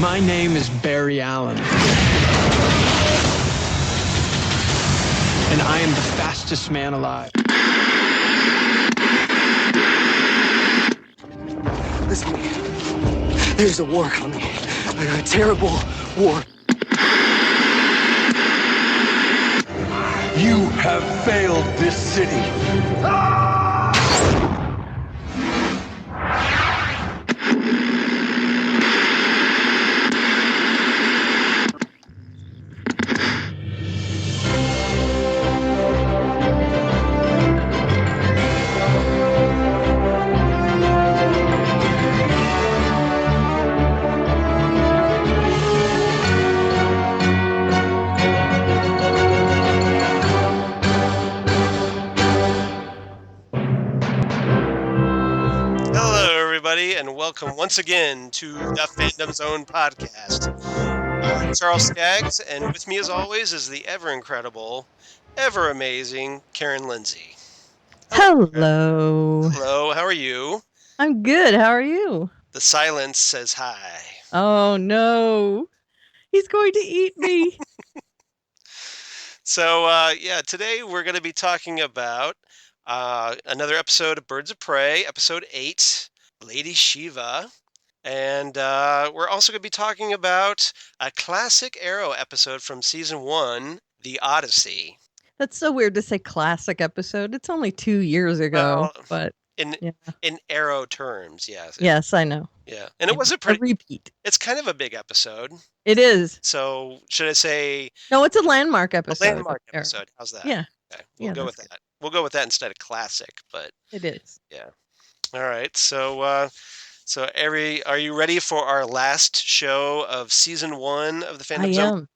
My name is Barry Allen. And I am the fastest man alive. Listen to me. There's a war coming. A terrible war. You have failed this city. And welcome once again to the Fandom Zone podcast. I'm Charles Skaggs, and with me as always is the ever incredible, ever amazing Karen Lindsay. Hello. Hello, how are you? I'm good. How are you? The silence says hi. Oh no. He's going to eat me. So, today we're going to be talking about another episode of Birds of Prey, episode 8. Lady Shiva, and we're also going to be talking about a classic Arrow episode from season 1, The Odyssey. That's so weird to say classic episode. It's only 2 years ago, but in Arrow terms, yes. Yes, I know. Yeah, and it was a repeat. It's kind of a big episode. It is. So should I say? No, it's a landmark episode. A landmark episode. How's that? Yeah. Okay. We'll go with that. We'll go with that instead of classic, but it is. Yeah. All right, so are you ready for our last show of season 1 of the Fandom Zone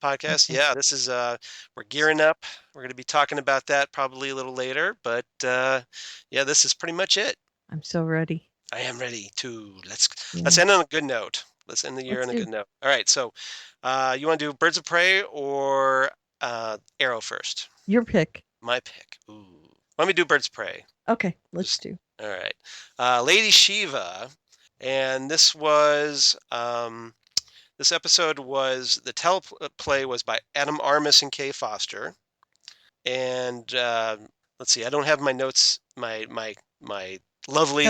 podcast? Okay. Yeah, this is we're gearing up. We're going to be talking about that probably a little later, but this is pretty much it. I'm so ready. I am ready too. Let's end on a good note. Let's end the year on a good note. All right, so you want to do Birds of Prey or Arrow first? Your pick. My pick. Ooh, let me do Birds of Prey. Okay, let's do. All right, Lady Shiva, and this was this episode was the teleplay was by Adam Armis and Kay Foster, and let's see, I don't have my notes, my lovely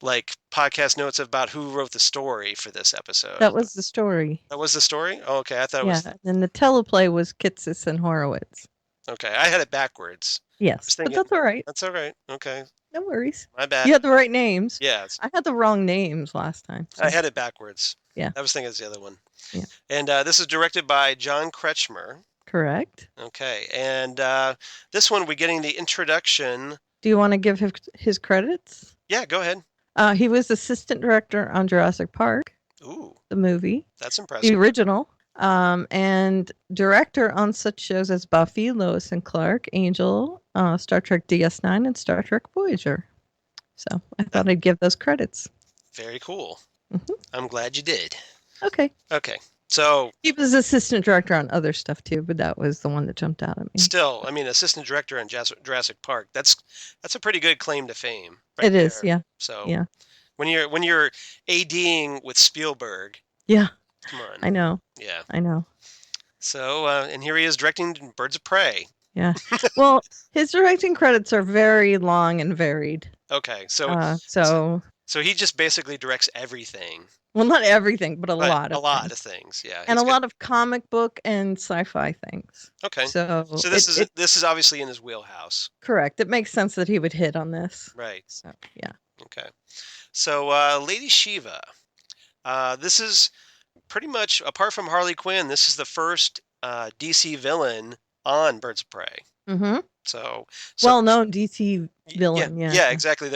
podcast notes about who wrote the story for this episode. That was the story. That was the story? Oh, okay, I thought it was. Yeah, and the teleplay was Kitsis and Horowitz. Okay, I had it backwards. Yes, but that's all right. That's all right. Okay. No worries. My bad. You had the right names. Yes. I had the wrong names last time. So. I had it backwards. Yeah. I was thinking it's the other one. Yeah. And this is directed by John Kretschmer. Correct. Okay. And this one, we're getting the introduction. Do you want to give his credits? Yeah, go ahead. He was assistant director on Jurassic Park. Ooh. The movie. That's impressive. The original. And director on such shows as Buffy, Lois and Clark, Angel, Star Trek DS9, and Star Trek Voyager. So I thought I'd give those credits. Very cool. Mm-hmm. I'm glad you did. Okay. So he was assistant director on other stuff too, but that was the one that jumped out at me. Still, I mean, assistant director on Jurassic Park. That's a pretty good claim to fame. It is, yeah. So yeah. When you're ADing with Spielberg. Yeah. Come on. I know. Yeah. I know. So, and here he is directing Birds of Prey. Yeah. Well, his directing credits are very long and varied. Okay. So he just basically directs everything. Well, not everything, but a lot of things. Yeah. And a lot of comic book and sci-fi things. Okay. So this is obviously in his wheelhouse. Correct. It makes sense that he would hit on this. Right. So, yeah. Okay. So, Lady Shiva. This is pretty much, apart from Harley Quinn, this is the first DC villain on Birds of Prey. Mm-hmm. So well-known DC villain. Yeah, exactly.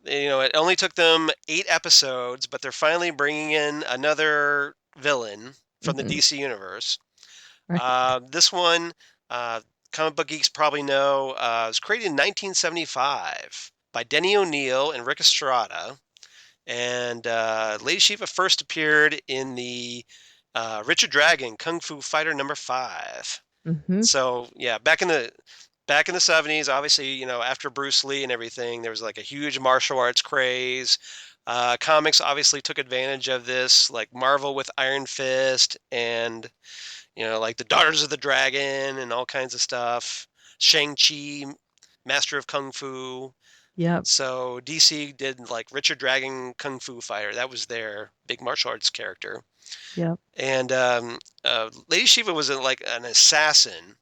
It only took them 8 episodes, but they're finally bringing in another villain from the DC universe. Right. This one, comic book geeks probably know, was created in 1975 by Denny O'Neil and Rick Estrada. And Lady Shiva first appeared in the Richard Dragon Kung Fu Fighter #5. Mm-hmm. So yeah, back in the 70s, obviously, after Bruce Lee and everything, there was like a huge martial arts craze. Comics obviously took advantage of this, like Marvel with Iron Fist and, like the Daughters of the Dragon and all kinds of stuff. Shang-Chi, Master of Kung Fu. Yep. So DC did like Richard Dragon Kung Fu Fighter. That was their big martial arts character. Yep. And Lady Shiva was like an assassin.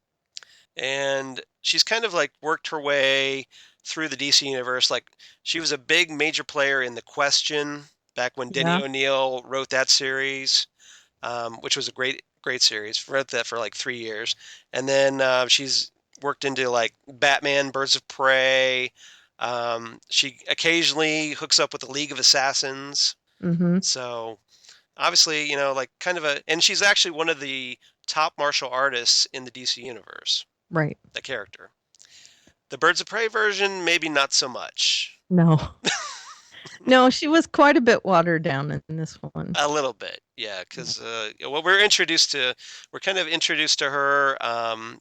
And she's kind of like worked her way through the DC universe. Like she was a big major player in The Question back when Denny Yeah. O'Neil wrote that series, which was a great series. Wrote that for like 3 years. And then she's worked into like Batman, Birds of Prey. She occasionally hooks up with the League of Assassins. Mm-hmm. So obviously, like kind of and she's actually one of the top martial artists in the DC universe, Right. the character. The Birds of Prey version, maybe not so much. No. No, she was quite a bit watered down in this one. A little bit, yeah, because what we're kind of introduced to her.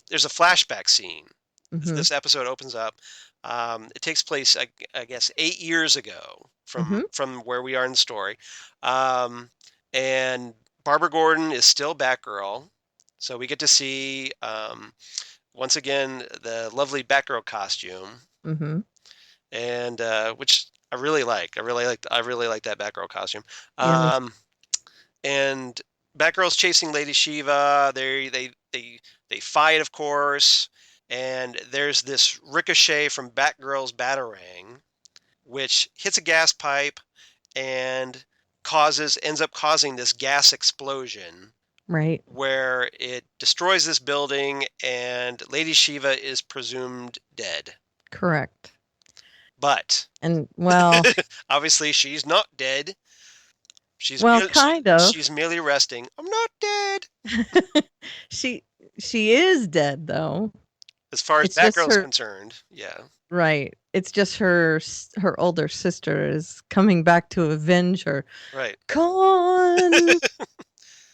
There's a flashback scene. Mm-hmm. This episode opens up. It takes place, I guess, 8 years ago from where we are in the story. And Barbara Gordon is still Batgirl, so we get to see once again the lovely Batgirl costume, Mm-hmm. and which I really like. I really like that Batgirl costume. Yeah, And Batgirl's chasing Lady Shiva. They fight, of course, and there's this ricochet from Batgirl's Batarang, which hits a gas pipe and ends up causing this gas explosion. right. Where it destroys this building and Lady Shiva is presumed dead. Correct. But And well, obviously she's not dead. kind of. She's merely resting. I'm not dead. She is dead though. As far as It's just Batgirl's her- concerned, yeah. Right. It's just her older sister is coming back to avenge her. Right. Con.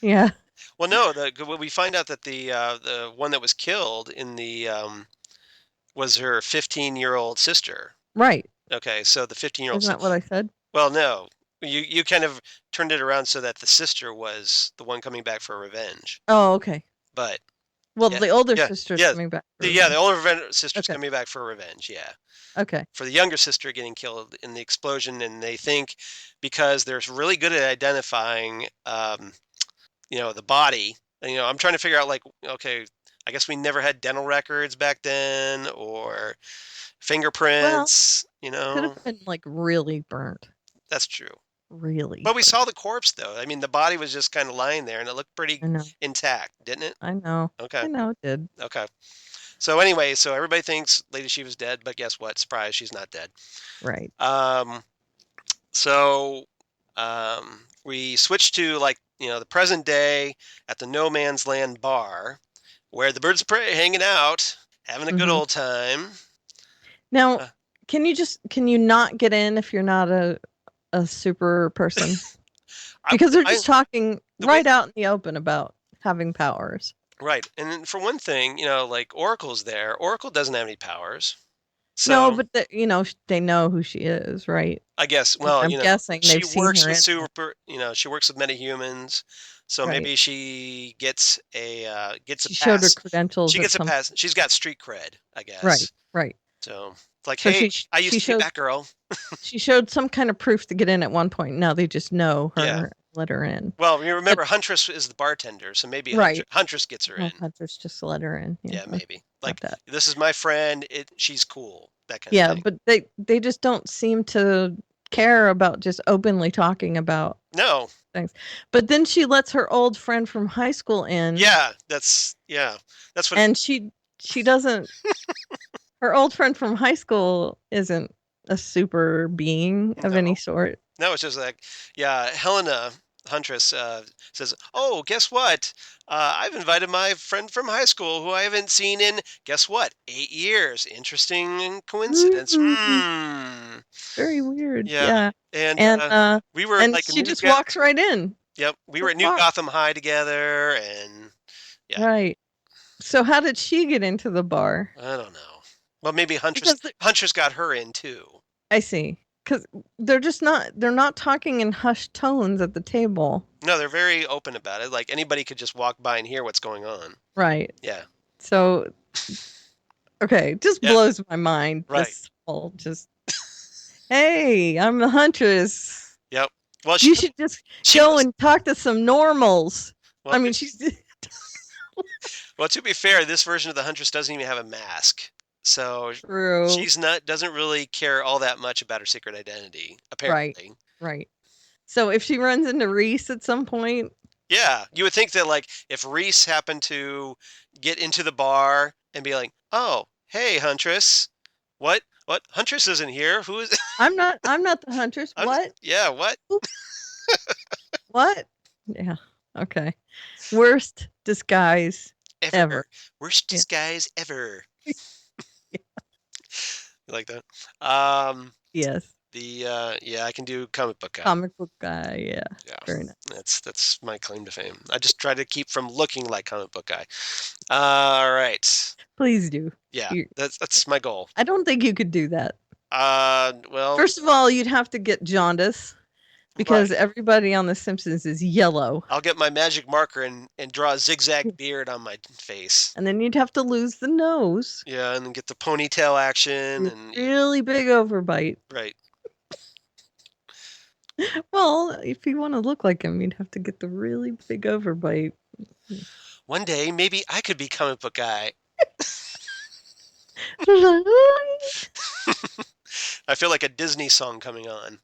Yeah. Well, no, we find out that the one that was killed in the was her 15-year-old sister. Right. Okay, so the 15-year-old. Isn't that what I said? Well, no. You kind of turned it around so that the sister was the one coming back for revenge. Oh, okay. But Well, yeah, the older yeah, sister's yeah, coming back. the older sister's Okay. coming back for revenge, yeah. Okay. For the younger sister getting killed in the explosion, and they think because they're really good at identifying the body. And, I'm trying to figure out, like, okay, I guess we never had dental records back then, or fingerprints, Could have been like really burnt. That's true. Really. But we saw the corpse, though. I mean, the body was just kind of lying there, and it looked pretty I know. intact, didn't it? I know. Okay. I know it did. Okay. So anyway, everybody thinks Lady Shiva's dead, but guess what? Surprise, she's not dead. Right. We switch to the present day at the No Man's Land bar, where the Birds of Prey are hanging out, having a good old time. Now, can you not get in if you're not a super person? Because they're just talking right out in the open about having powers. Right. And for one thing, like Oracle's there. Oracle doesn't have any powers. So, no, but they know who she is, right? I guess. Well, I'm guessing she they've seen works her with in- she works with metahumans. So Right. maybe she gets She a showed her pass. credentials. She or gets a something. pass. She's got street cred, I guess. Right. So it's like, So hey, I she used to be showed- Batgirl. She showed some kind of proof to get in at one point. Now they just know her. Yeah. Let her in. Well, you remember Huntress is the bartender, so maybe Right. Huntress gets her in. Hunter's just let her in. Yeah, maybe. Like, that. this is my friend. She's cool. That kind of Yeah, thing. but they just don't seem to care about just openly talking about No. things. But then she lets her old friend from high school in. Yeah, that's what. And she doesn't. Her old friend from high school isn't a super being of any sort. No, it's just like, yeah, Helena Huntress says, "Oh, guess what? I've invited my friend from high school who I haven't seen in, guess what, 8 years. Interesting coincidence." Very weird. Yeah. And we were and like, she just walks right in. Yep, we were at New Gotham High together, and yeah. Right. So how did she get into the bar? I don't know. Well, maybe Huntress got her in too. I see. because they're not talking in hushed tones at the table. No, they're very open about it. Like anybody could just walk by and hear what's going on. Right. Yeah. So, okay, just Yeah. blows my mind. Right. This whole just, hey, I'm a huntress. Yep. Well, You should just go and talk to some normals. Well, I mean, she's well, to be fair, this version of the Huntress doesn't even have a mask. So true. doesn't really care all that much about her secret identity, apparently. Right. So if she runs into Reese at some point, yeah, you would think that like if Reese happened to get into the bar and be like, "Oh, hey, Huntress, what Huntress isn't here? Who is?" I'm not the huntress. What? Yeah, what? What? Yeah. Okay. Worst disguise ever. Worst disguise ever. Yeah. You like that? Yes. I can do comic book guy. Comic book guy. Yeah. Yeah. Very nice. That's my claim to fame. I just try to keep from looking like comic book guy. All right. Please do. Yeah, that's my goal. I don't think you could do that. Well, First of all, you'd have to get jaundice because right. everybody on The Simpsons is yellow. I'll get my magic marker and draw a zigzag beard on my face. And then you'd have to lose the nose. Yeah, and then get the ponytail action and really big overbite. Right. Well, if you want to look like him, you'd have to get the really big overbite. One day, maybe I could be comic book guy. I feel like a Disney song coming on.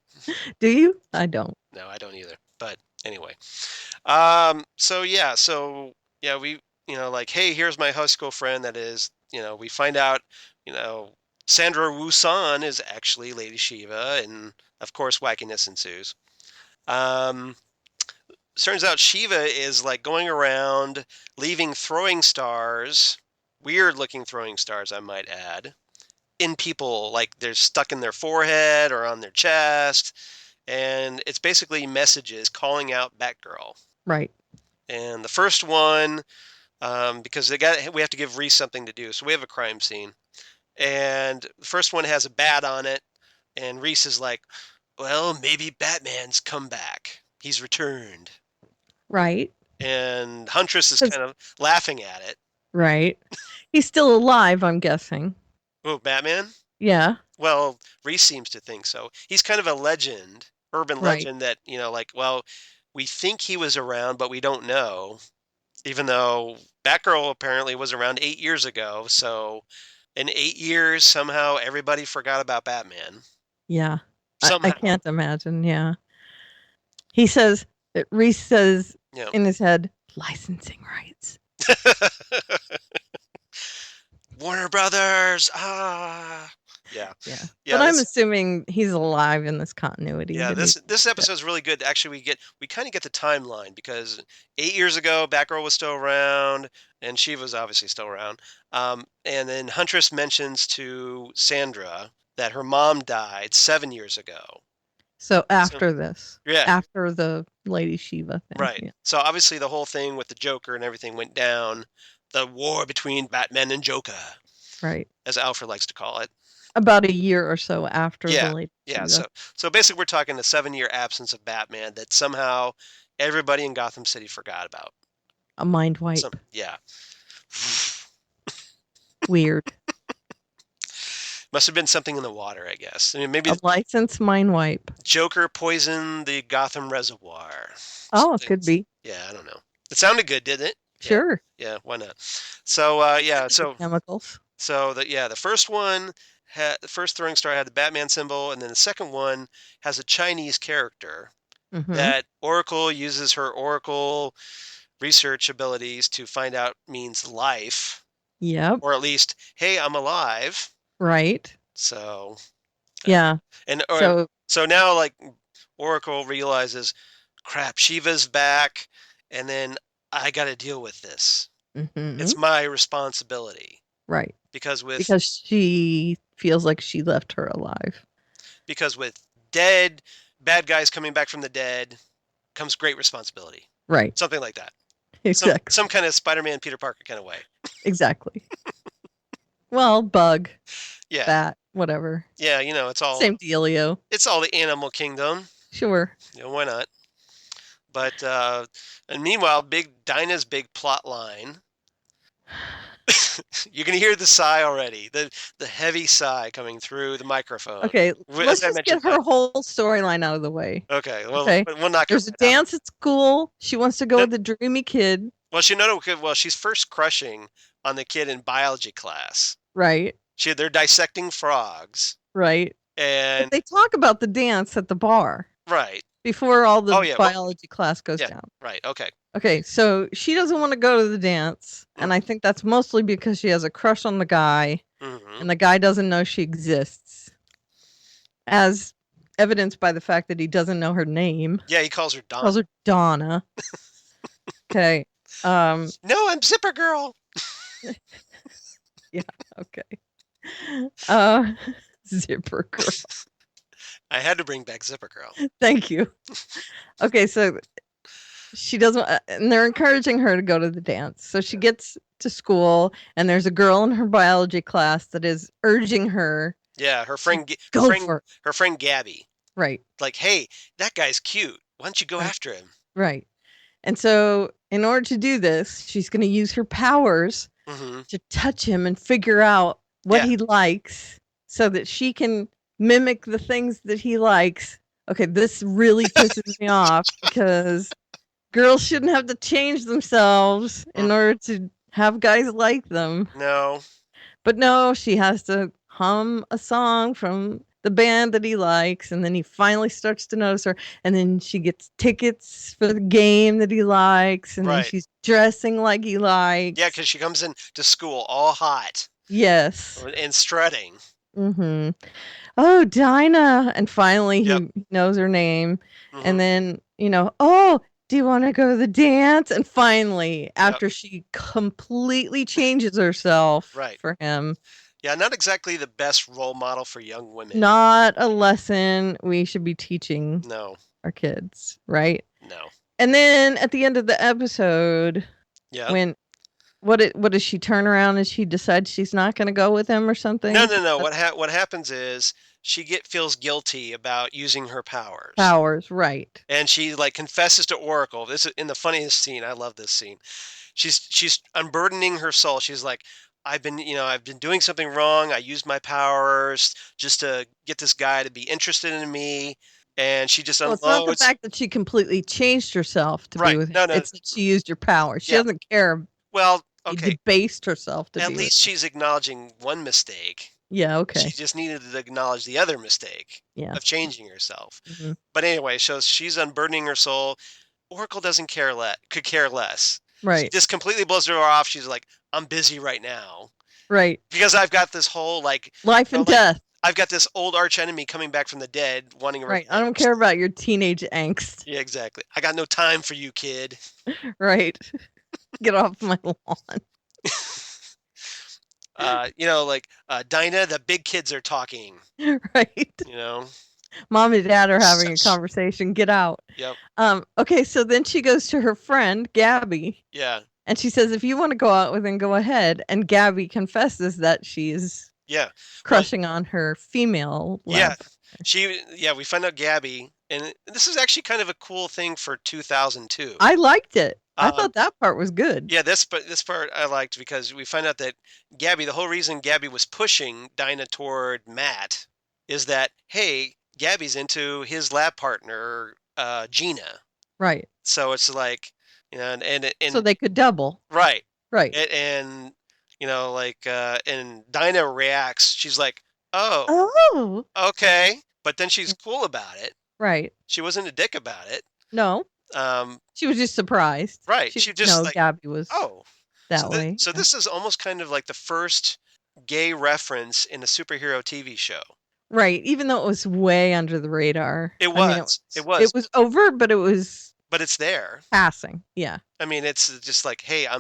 Do you? I don't. No, I don't either. But anyway. So we, like, hey, here's my high school friend that is, we find out, Sandra Wusan is actually Lady Shiva, and of course wackiness ensues. Turns out Shiva is like going around leaving throwing stars, weird looking throwing stars, I might add, in people, like they're stuck in their forehead or on their chest, and it's basically messages calling out Batgirl. Right. And the first one, because we have to give Reese something to do, so we have a crime scene, and the first one has a bat on it, and Reese is like, well, maybe Batman's come back. He's returned. Right. And Huntress is kind of laughing at it. Right. He's still alive, I'm guessing. Oh, Batman? Yeah. Well, Reese seems to think so. He's kind of a legend, urban legend that, we think he was around, but we don't know. Even though Batgirl apparently was around 8 years ago. So in 8 years, somehow everybody forgot about Batman. Yeah. I can't imagine. Yeah. Reese says in his head, licensing rights. Warner Brothers. Yeah. But I'm assuming he's alive in this continuity. Yeah, this episode is really good. Actually, we kind of get the timeline because 8 years ago, Batgirl was still around, and Shiva was obviously still around. And then Huntress mentions to Sandra that her mom died 7 years ago. So after this. Yeah. After the Lady Shiva thing. Right. Yeah. So obviously the whole thing with the Joker and everything went down. The war between Batman and Joker. Right. As Alfred likes to call it. About a year or so after the Lady Yeah. Shiva. So basically we're talking a 7-year absence of Batman that somehow everybody in Gotham City forgot about. A mind wipe. Yeah. Weird. Must have been something in the water, I guess. I mean, maybe a license mind wipe. Joker poisoned the Gotham Reservoir. Oh, it could be. Yeah, I don't know. It sounded good, didn't it? Sure. Yeah, why not? So so chemicals. So the first one the first throwing star had the Batman symbol, and then the second one has a Chinese character that Oracle uses her Oracle research abilities to find out means life. Yep. Or at least, hey, I'm alive. Right. So. Yeah. And so now, like, Oracle realizes, crap, Shiva's back, and then I got to deal with this. It's my responsibility. Right. Because she feels like she left her alive. Because with bad guys coming back from the dead comes great responsibility. Right. Something like that. Exactly. Some kind of Spider-Man, Peter Parker kind of way. Exactly. Well, Bug. Yeah. Bat, whatever. Yeah, you know, it's all dealio. It's all the animal kingdom. Sure. You know, why not? But and meanwhile, Dinah's big plot line. You can hear the sigh already. The heavy sigh coming through the microphone. Okay, let's As I just mentioned, get her whole storyline out of the way. Okay, well, Okay. we'll knock There's a dance at school. She wants to go with the dreamy kid. Well, she's first crushing on the kid in biology class. Right. They're dissecting frogs. Right. And but they talk about the dance at the bar. Right. Before all the biology class goes down. Right. Okay. Okay, so she doesn't want to go to the dance, and I think that's mostly because she has a crush on the guy, and the guy doesn't know she exists, as evidenced by the fact that he doesn't know her name. Yeah, he calls her Donna. Calls her Donna. Okay. No, I'm Zipper Girl. Yeah. Okay. Zipper Girl. I had to bring back Zipper Girl. Thank you. Okay, so she doesn't, and they're encouraging her to go to the dance. So she gets to school, and there's a girl in her biology class that is urging her. Yeah, her friend Gabby. Right. Like, hey, that guy's cute. Why don't you go after him? Right. And so, in order to do this, she's going to use her powers to touch him and figure out what he likes, so that she can mimic the things that he likes. Okay, this really pisses me off because girls shouldn't have to change themselves in order to have guys like them. No. But no, she has to hum a song from the band that he likes, and then he finally starts to notice her, and then she gets tickets for the game that he likes, and then she's dressing like he likes. Yeah, because she comes in to school all hot. Yes. And strutting. Mm-hmm. Oh, Dinah. And finally he knows her name. And then, oh, do you want to go to the dance? And finally, after she completely changes herself for him. Yeah, not exactly the best role model for young women. Not a lesson we should be teaching our kids, right? No. And then at the end of the episode, when what does she turn around and she decides she's not going to go with him or something? No. What happens is she feels guilty about using her powers. Right. And she confesses to Oracle. This is in the funniest scene. I love this scene. She's unburdening her soul. She's like, I've been doing something wrong. I used my powers just to get this guy to be interested in me. And she just unloads. It's not the fact that she completely changed herself to be with him. It's that she used her power. She doesn't care. Well, okay. She debased herself to be At least she's acknowledging one mistake. Yeah, okay. She just needed to acknowledge the other mistake of changing herself. Mm-hmm. But anyway, so she's unburdening her soul. Oracle could care less. Right. She just completely blows her off. She's like, I'm busy right now. Right. Because I've got this whole life and death. I've got this old arch enemy coming back from the dead wanting Right. I don't care about your teenage angst. Yeah, exactly. I got no time for you, kid. Right. Get off my lawn. Dinah, the big kids are talking. Right. Mom and Dad are having a conversation. Get out. Yep. Okay, so then she goes to her friend, Gabby. Yeah. And she says, if you want to go out with him, go ahead. And Gabby confesses that she's crushing on her female lab. We find out Gabby, and this is actually kind of a cool thing for 2002. I liked it. I thought that part was good. Yeah, this part I liked because we find out that Gabby, the whole reason Gabby was pushing Dinah toward Matt is that, hey, Gabby's into his lab partner, Gina. Right. So it's like, and so they could double. Right. Right. And Dinah reacts. She's like, oh, okay. But then she's cool about it. Right. She wasn't a dick about it. No. She was just surprised. Right. She just Gabby was that way. So this is almost kind of like the first gay reference in a superhero TV show. Right. Even though it was way under the radar. It was. It was overt, but it was. But it's there. Passing. Yeah. I mean, it's just like, hey, I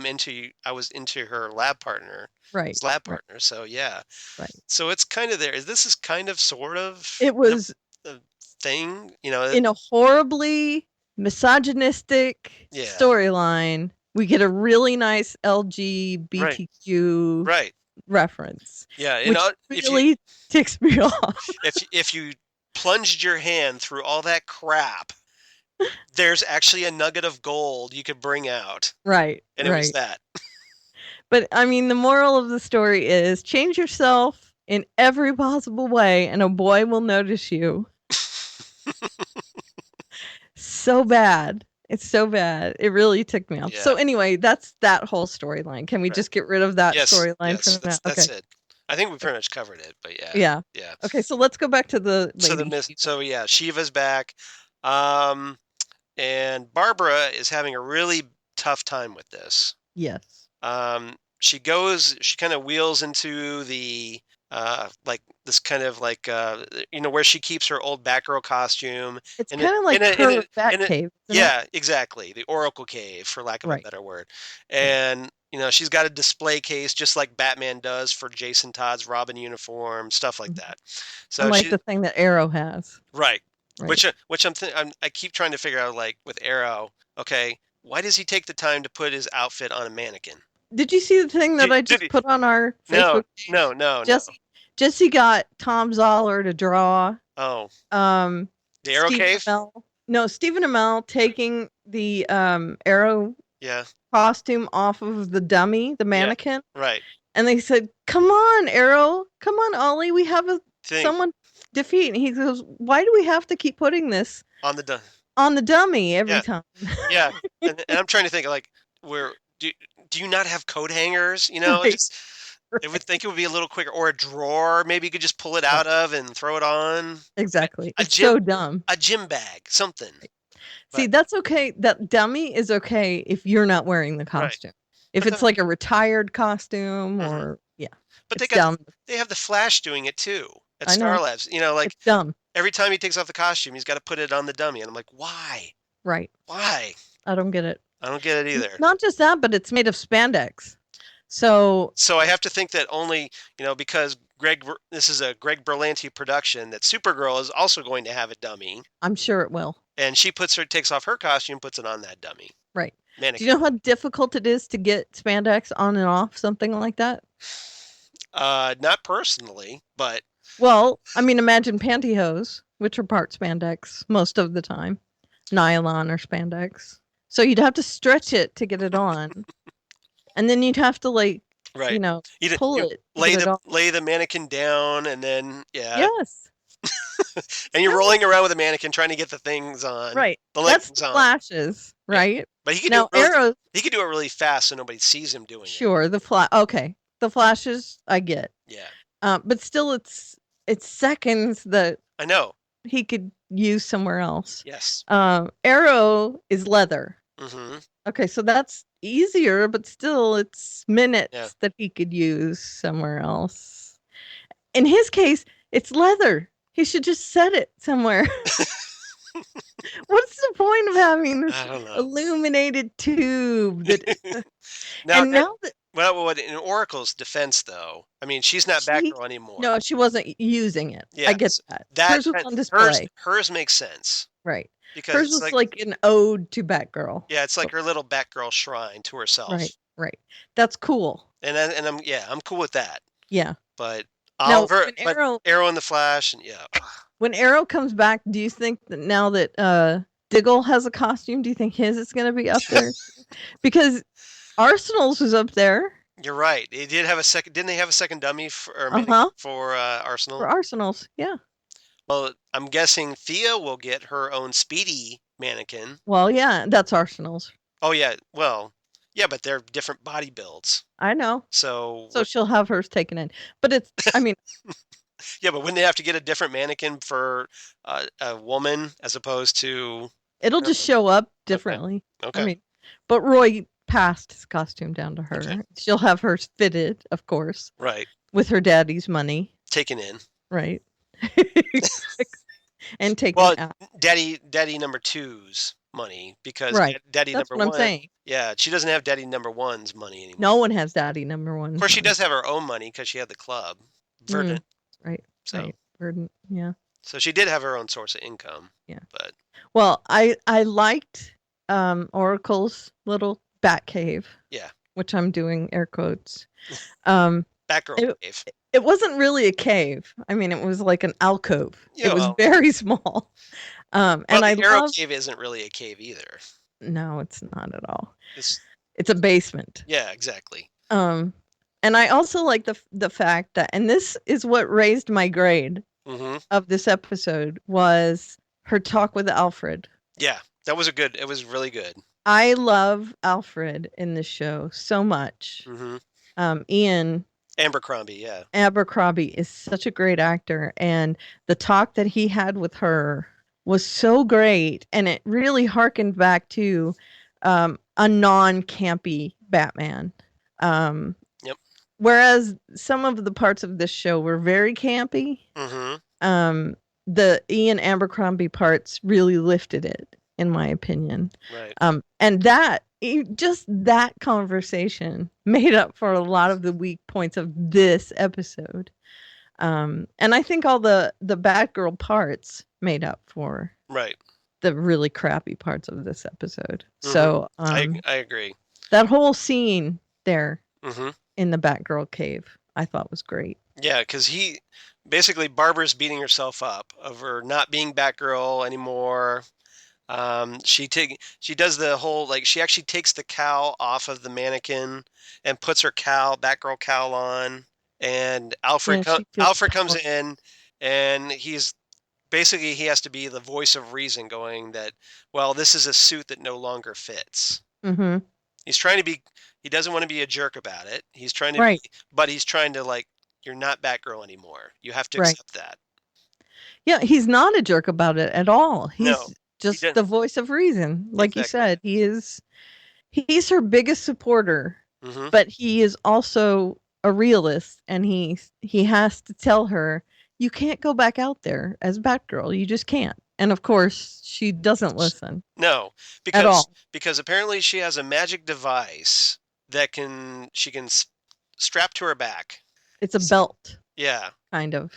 was into her lab partner. Right. His lab partner. So yeah. Right. So it's kind of there. This is kind of sort of. It was the thing, in a horribly misogynistic storyline. We get a really nice LGBTQ reference. Yeah, Which really ticks me off. if you plunged your hand through all that crap, there's actually a nugget of gold you could bring out. Right. And it was that. But I mean, the moral of the story is change yourself in every possible way, and a boy will notice you. So bad. It's so bad. It really ticked me off. Yeah. So anyway, that's that whole storyline. Can we just get rid of that storyline for now? That's it. I think we pretty much covered it, but yeah. Yeah. Yeah. Okay, so let's go back to the lady. So yeah, Shiva's back. And Barbara is having a really tough time with this. Yes. She kind of wheels into the like this kind of like where she keeps her old Batgirl costume. It's kind of like her Batcave. Yeah, exactly. The Oracle Cave, for lack of a better word. And she's got a display case just like Batman does for Jason Todd's Robin uniform, stuff like that. So like the thing that Arrow has. Right. Which I keep trying to figure out, like with Arrow. Okay, why does he take the time to put his outfit on a mannequin? Did you see the thing that I just put on our Facebook page? No. Jesse got Tom Zoller to draw. Oh. The Arrow Cave? Stephen Amell taking the Arrow costume off of the dummy, the mannequin. Yeah, right. And they said, "Come on, Arrow. Come on, Ollie. We have someone defeat." And he goes, "Why do we have to keep putting this on the dummy every time?" Yeah. And I'm trying to think, like, do you not have coat hangers? I would think it would be a little quicker, or a drawer. Maybe you could just pull it out of and throw it on. Exactly. It's so dumb. A gym bag, something. See, that's okay. That dummy is okay if you're not wearing the costume. Right. If it's like a retired costume or But they have the Flash doing it too at Star Labs. Like it's dumb. Every time he takes off the costume, he's got to put it on the dummy, and I'm like, why? Right. Why? I don't get it. I don't get it either. Not just that, but it's made of spandex. So I have to think that only, because this is a Greg Berlanti production, that Supergirl is also going to have a dummy. I'm sure it will. And she takes off her costume, puts it on that dummy. Right. Mannequin. Do you know how difficult it is to get spandex on and off something like that? Not personally, but. Well, I mean, imagine pantyhose, which are part spandex most of the time, nylon or spandex. So you'd have to stretch it to get it on. And then you'd have to pull it. Lay the mannequin down, and then Yes. And you're rolling around with a mannequin trying to get the things on. Right. That's flashes, right? Yeah. But he could do it really fast so nobody sees him doing it. Sure, okay. The flashes I get. Yeah. But still it's seconds that I know he could use somewhere else. Yes. Arrow is leather. Mm-hmm. Okay, so that's easier, but still it's minutes that he could use somewhere else. In his case, it's leather. He should just set it somewhere. What's the point of having this illuminated tube? Well, in Oracle's defense, though, I mean, she's not Batgirl anymore. No, she wasn't using it. Yeah, I get that. Hers was on display. Hers makes sense. Right. Because hers was like an ode to Batgirl. Yeah, it's like her little Batgirl shrine to herself. Right. That's cool. And I'm cool with that. Yeah. But Oliver, Arrow and the Flash, and when Arrow comes back, do you think that now that Diggle has a costume, do you think his is going to be up there? Because Arsenal's was up there. You're right. They did have a second. Didn't they have a second dummy for Arsenal? For Arsenal's, yeah. Well, I'm guessing Thea will get her own Speedy mannequin. Well, yeah, that's Arsenal's. Oh yeah. Well, yeah, but they're different body builds. I know. So she'll have hers taken in. But it's, I mean. Yeah, but wouldn't they have to get a different mannequin for a woman as opposed to? It'll just show up differently. Okay. I mean, but Roy passed his costume down to her. Okay. She'll have hers fitted, of course. Right. With her daddy's money. Taken in. Right. And taken out. Daddy number 2's money, because Daddy That's number 1. I'm saying. Yeah, she doesn't have Daddy number 1's money anymore. No one has Daddy number 1. Of course, she does have her own money because she had the club, Verdant. Right. Verdant. Yeah. So she did have her own source of income. Yeah. But I liked Oracle's little bat cave. Yeah. Which I'm doing air quotes. Bat Batgirl cave. It wasn't really a cave. I mean, it was like an alcove. Yeah, it was well- very small. Well, And the I Arrow love. Cave isn't really a cave either. No, it's not at all. It's It's a basement. yeah, exactly. And I also like the fact that, and this is what raised my grade Mm-hmm. of this episode, was her talk with Alfred. Yeah, that was it was really good. I love Alfred in this show so much. Mm-hmm. Ian Abercrombie, yeah. Abercrombie is such a great actor, and the talk that he had with her was so great, and it really harkened back to a non-campy Batman. Yep. Whereas some of the parts of this show were very campy, Mm-hmm. the Ian Abercrombie parts really lifted it, in my opinion. Right. And just that conversation made up for a lot of the weak points of this episode. And I think all the Batgirl parts made up for Right. the really crappy parts of this episode. Mm-hmm. So I agree. that whole scene there Mm-hmm. in the Batgirl cave, I thought was great. Yeah, because basically Barbara's beating herself up over not being Batgirl anymore. She does the whole, like, she actually takes the cowl off of the mannequin and puts her Batgirl cowl on, and Alfred comes in, and he has to be the voice of reason, going that, well, this is a suit that no longer fits. Mm-hmm. He doesn't want to be a jerk about it. He's trying to Right. but he's trying to, like, you're not Batgirl anymore. You have to Right. accept that. Yeah, he's not a jerk about it at all. He's No, just the voice of reason. Like you said, he's her biggest supporter, Mm-hmm. but he is also a realist, and he has to tell her, you can't go back out there as Batgirl. You just can't. And of course, she doesn't listen. No, at all. because apparently she has a magic device that she can strap to her back. It's a belt, Yeah. kind of.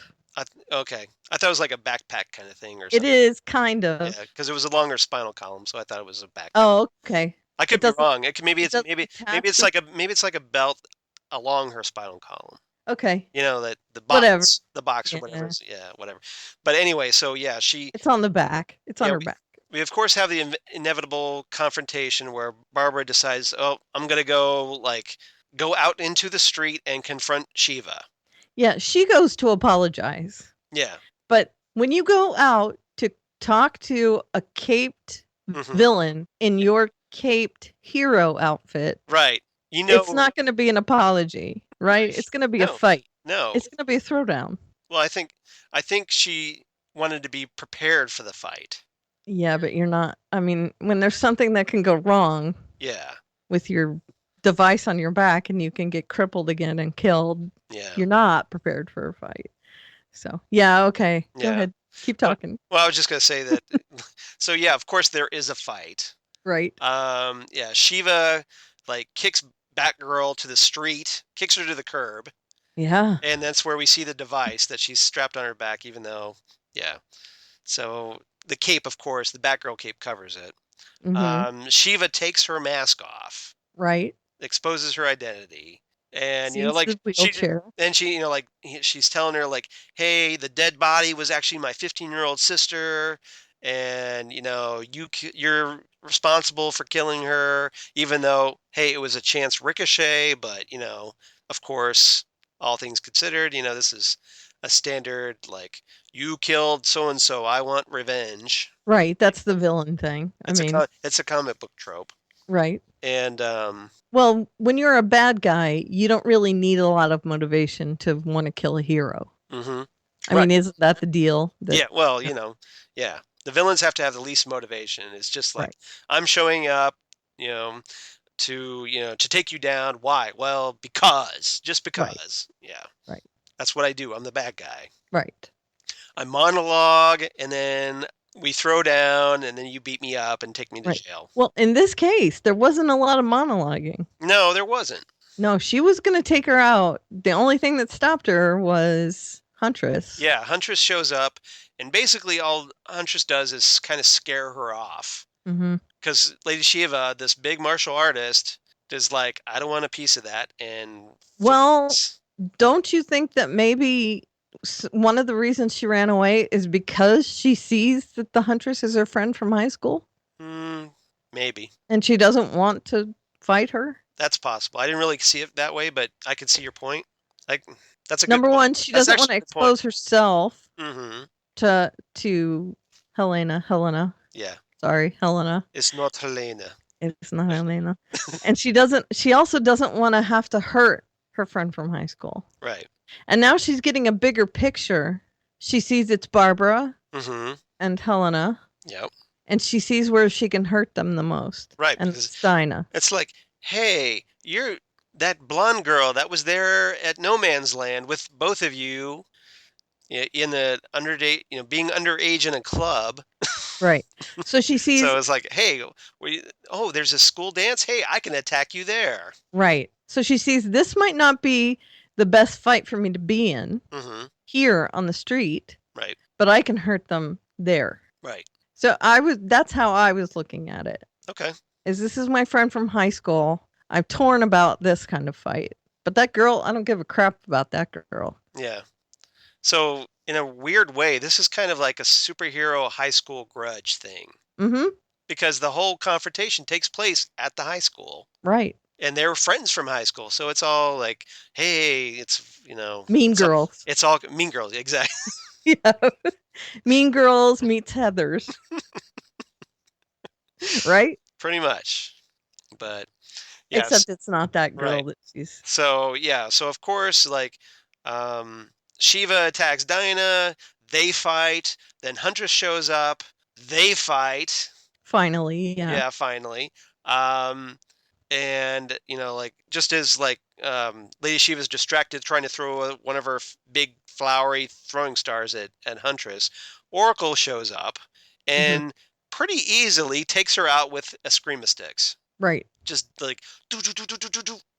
Okay. I thought it was like a backpack kind of thing or It something. is kind of. Yeah, because it was a longer spinal column, so I thought it was a backpack. Oh, okay. I could be wrong. Maybe it's attach like a belt along her spinal column. Okay. You know, that the box, Whatever. the box or whatever. Yeah, whatever. But anyway, so yeah, It's on the back. It's on her back. We of course have the inevitable confrontation where Barbara decides, oh, I'm gonna go out into the street and confront Shiva. Yeah, she goes to apologize. Yeah. But when you go out to talk to a caped villain in your caped hero outfit, right? It's not going to be an apology, right? It's going to be a fight. No, it's going to be a throwdown. Well, I think she wanted to be prepared for the fight. Yeah, but you're not. I mean, when there's something that can go wrong, yeah, with your device on your back and you can get crippled again and killed, you're not prepared for a fight. So, yeah, okay. Go ahead. Keep talking. Well, I was just going to say that. So, yeah, of course there is a fight. Right. Yeah, Shiva kicks Batgirl to the street, kicks her to the curb. Yeah. And that's where we see the device that she's strapped on her back, even though, yeah. So the cape, of course, the Batgirl cape covers it. Mm-hmm. Shiva takes her mask off. Right. Exposes her identity. And, she's telling her, hey, the dead body was actually my 15-year-old sister. And, you're responsible for killing her, even though, hey, it was a chance ricochet. But, of course, all things considered, this is a standard, you killed so-and-so, I want revenge. Right. That's the villain thing. It's a comic book trope. Right. And, well, when you're a bad guy, you don't really need a lot of motivation to want to kill a hero. Mm-hmm. I mean, isn't that the deal? Yeah. Well, yeah. The villains have to have the least motivation. It's just I'm showing up, to take you down. Why? Well, just because. Right. Yeah. Right. That's what I do. I'm the bad guy. Right. I monologue, and then we throw down, and then you beat me up and take me to jail. Well, in this case, there wasn't a lot of monologuing. No, there wasn't. No, she was going to take her out. The only thing that stopped her was Huntress. Yeah, Huntress shows up, and basically all Huntress does is kind of scare her off. Because Lady Shiva, this big martial artist, is like, I don't want a piece of that. And don't you think that maybe one of the reasons she ran away is because she sees that the Huntress is her friend from high school? Maybe. And she doesn't want to fight her? That's possible. I didn't really see it that way, but I can see your point. Like, that's a good Number point. one, she That's doesn't want actually to a good point. expose herself Mm-hmm. to Helena. Yeah. Sorry, Helena. It's not Helena. It's not Helena. And she also doesn't want to have to hurt her friend from high school. Right. And now she's getting a bigger picture. She sees it's Barbara Mm-hmm. and Helena. Yep. And she sees where she can hurt them the most. Right. And Because it's Dinah. it's like, hey, you're that blonde girl that was there at No Man's Land with both of you in the underage, being underage in a club. Right. So she sees. So it's like, hey, there's a school dance. Hey, I can attack you there. Right. So she sees this might not be the best fight for me to be in here on the street. Right. But I can hurt them there. Right. So that's how I was looking at it. Okay. This is my friend from high school. I'm torn about this kind of fight. But that girl, I don't give a crap about that girl. Yeah. So in a weird way, this is kind of like a superhero high school grudge thing. Mm-hmm. Because the whole confrontation takes place at the high school. Right. And they're friends from high school. So it's all like, hey, it's, Mean Girls. It's all Mean Girls. Exactly. Yeah. Mean Girls meets Heathers. Right? Pretty much. But yes. Except it's not that girl Right. that she's. So yeah. So of course, like Shiva attacks Dinah, they fight, then Huntress shows up, they fight. Finally, yeah. Yeah, finally. And like just as like Lady Shiva's distracted trying to throw one of her big flowery throwing stars at Huntress, Oracle shows up and pretty easily takes her out with a scream of sticks. Right. Just like do,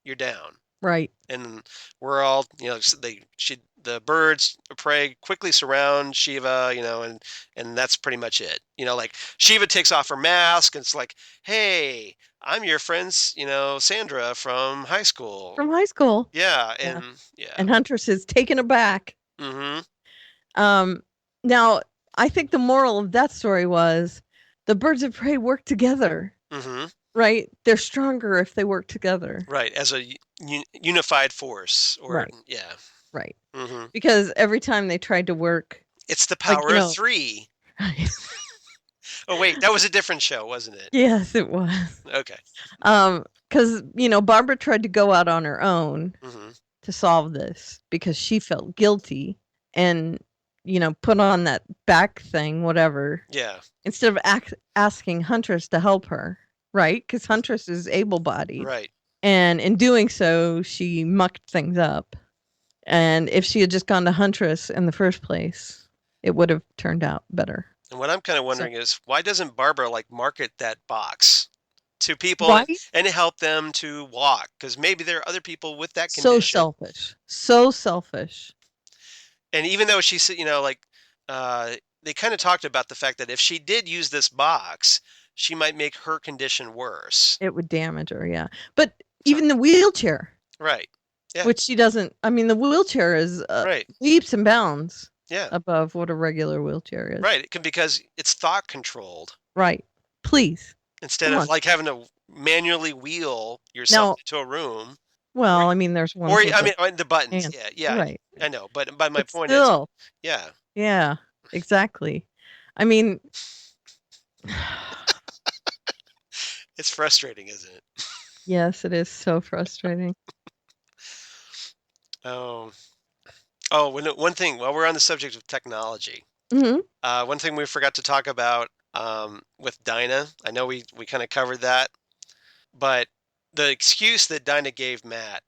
you're down. Right. And we're all, the birds of prey quickly surround Shiva, and that's pretty much it. Like Shiva takes off her mask and it's like, hey, I'm your friend's, Sandra from high school. From high school. Yeah. And yeah. And Huntress is taken aback. Mm-hmm. Now, I think the moral of that story was the birds of prey work together. Mm-hmm. Right? They're stronger if they work together. Right. As a unified force. Or, right. Yeah. Right. Mm-hmm. Because every time they tried to work. It's the power of three. Oh, wait. That was a different show, wasn't it? Yes, it was. Okay. Because, Barbara tried to go out on her own to solve this because she felt guilty and, put on that back thing, whatever. Yeah. Instead of asking Huntress to help her. Right? Because Huntress is able-bodied. Right. And in doing so, she mucked things up. And if she had just gone to Huntress in the first place, it would have turned out better. And what I'm kind of wondering is, why doesn't Barbara market that box to people and help them to walk? Because maybe there are other people with that condition. So selfish. And even though she said, they kind of talked about the fact that if she did use this box, she might make her condition worse. It would damage her, yeah. But even the wheelchair. Right. Yeah. Which she doesn't. I mean, the wheelchair is leaps and bounds above what a regular wheelchair is. Right. Because it's thought controlled. Right. Please. Instead of having to manually wheel yourself into a room. Well, there's one. The buttons. Hands. Yeah. Right. I know. But my point still, is. Yeah. Yeah. Exactly. It's frustrating, isn't it? Yes, it is so frustrating. One thing, while we're on the subject of technology, one thing we forgot to talk about with Dinah, I know we kind of covered that, but the excuse that Dinah gave Matt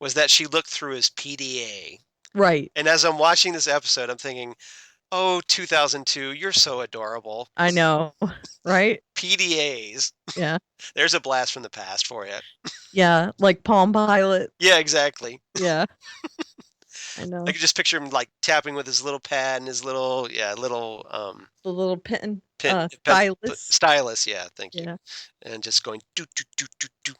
was that she looked through his PDA. Right. And as I'm watching this episode, I'm thinking, oh, 2002, you're so adorable. I know, right? PDAs. Yeah. There's a blast from the past for you. Yeah, like Palm Pilot. Yeah, exactly. Yeah. I know. I could just picture him tapping with his little pad and his little the little pen stylus, yeah, thank you. Yeah. And just going do do do do do.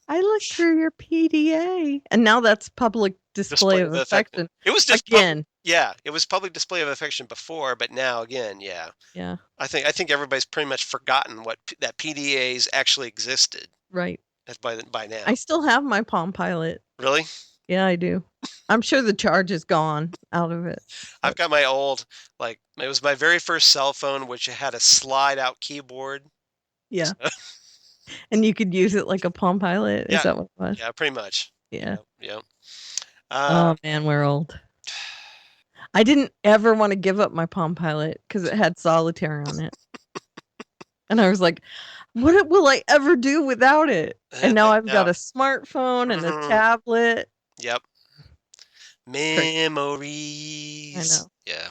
I looked through your PDA, and now that's public display of affection. It was just again. it was public display of affection before, but now again, yeah. Yeah. I think everybody's pretty much forgotten that PDAs actually existed. Right. By now. I still have my Palm Pilot. Really? Yeah, I do. I'm sure the charge is gone out of it. I've got my old, it was my very first cell phone, which had a slide out keyboard. Yeah. So. And you could use it like a Palm Pilot? Yeah. Is that what it was? Yeah, pretty much. Yeah. Yeah. Oh, man, we're old. I didn't ever want to give up my Palm Pilot because it had solitaire on it. And I was like, what will I ever do without it? And now I've got a smartphone and a tablet. Yep. Memories. I know. Yeah.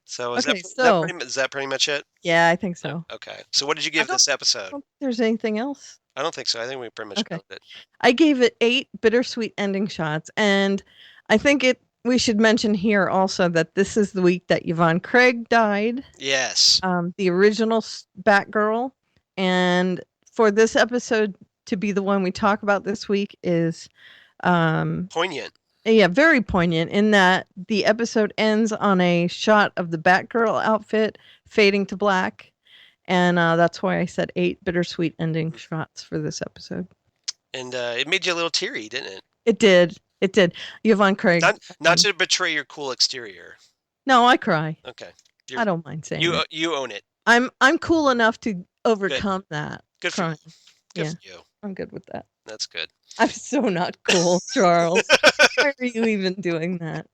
So is that pretty much it? Yeah, I think so. Okay. So what did you give this episode? I don't think there's anything else. I don't think so. I think we pretty much covered it. I gave it 8 bittersweet ending shots, and I think we should mention here also that this is the week that Yvonne Craig died. Yes. The original Batgirl. And for this episode to be the one we talk about this week is poignant. Yeah, very poignant in that the episode ends on a shot of the Batgirl outfit fading to black. And that's why I said 8 bittersweet ending shots for this episode. And it made you a little teary, didn't it? It did. It did. Yvonne Craig. Not to betray your cool exterior. No, I cry. Okay. I don't mind saying you own it. I'm cool enough to overcome that. Good for you. Good for you. I'm good with that. That's good. I'm so not cool, Charles. Why are you even doing that?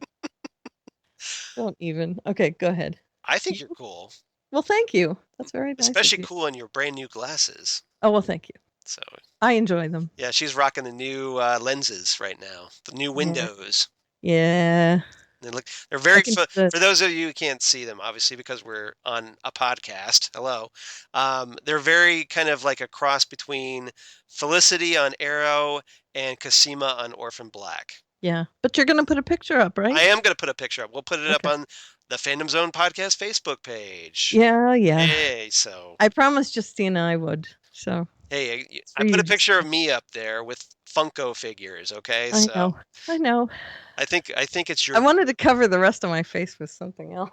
Don't even. Okay, go ahead. I think you're cool. Well, thank you. That's very nice. Especially cool in your brand new glasses. Oh, well, thank you. So I enjoy them. Yeah, she's rocking the new lenses right now. The new windows. Yeah. They're very for those of you who can't see them, obviously, because we're on a podcast. Hello. They're very kind of like a cross between Felicity on Arrow and Cosima on Orphan Black. Yeah, but you're gonna put a picture up, right? I am gonna put a picture up. We'll put it up on the Fandom Zone Podcast Facebook page. Yeah. Hey, so I promised Justina I would. So hey, I put a picture of me up there with Funko figures. Okay, I know. I think it's your. I wanted to cover the rest of my face with something else.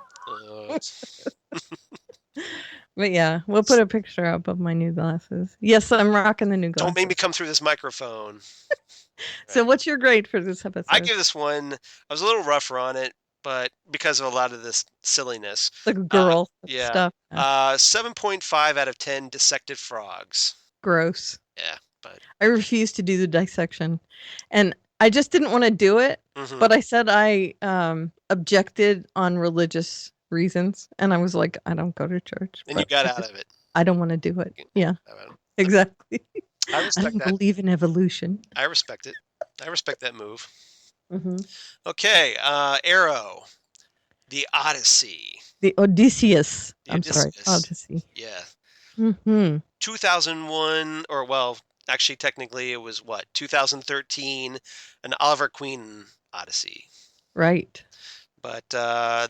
But yeah, we'll put a picture up of my new glasses. Yes, I'm rocking the new glasses. Don't make me come through this microphone. So what's your grade for this episode? I give this one, I was a little rougher on it, but because of a lot of this silliness. The girl stuff. 7.5 out of 10 dissected frogs. Gross. Yeah, but I refuse to do the dissection. And I just didn't want to do it, but I said I objected on religious reasons, and I was like, I don't go to church. And you got out of it. I don't want to do it. Yeah, exactly. I respect I don't believe in evolution. I respect it. I respect that move. Okay, Arrow, the Odyssey. The Odysseus. Sorry, Odyssey. Yeah. 2001, or well, actually, technically, it was 2013, an Oliver Queen Odyssey. Right. But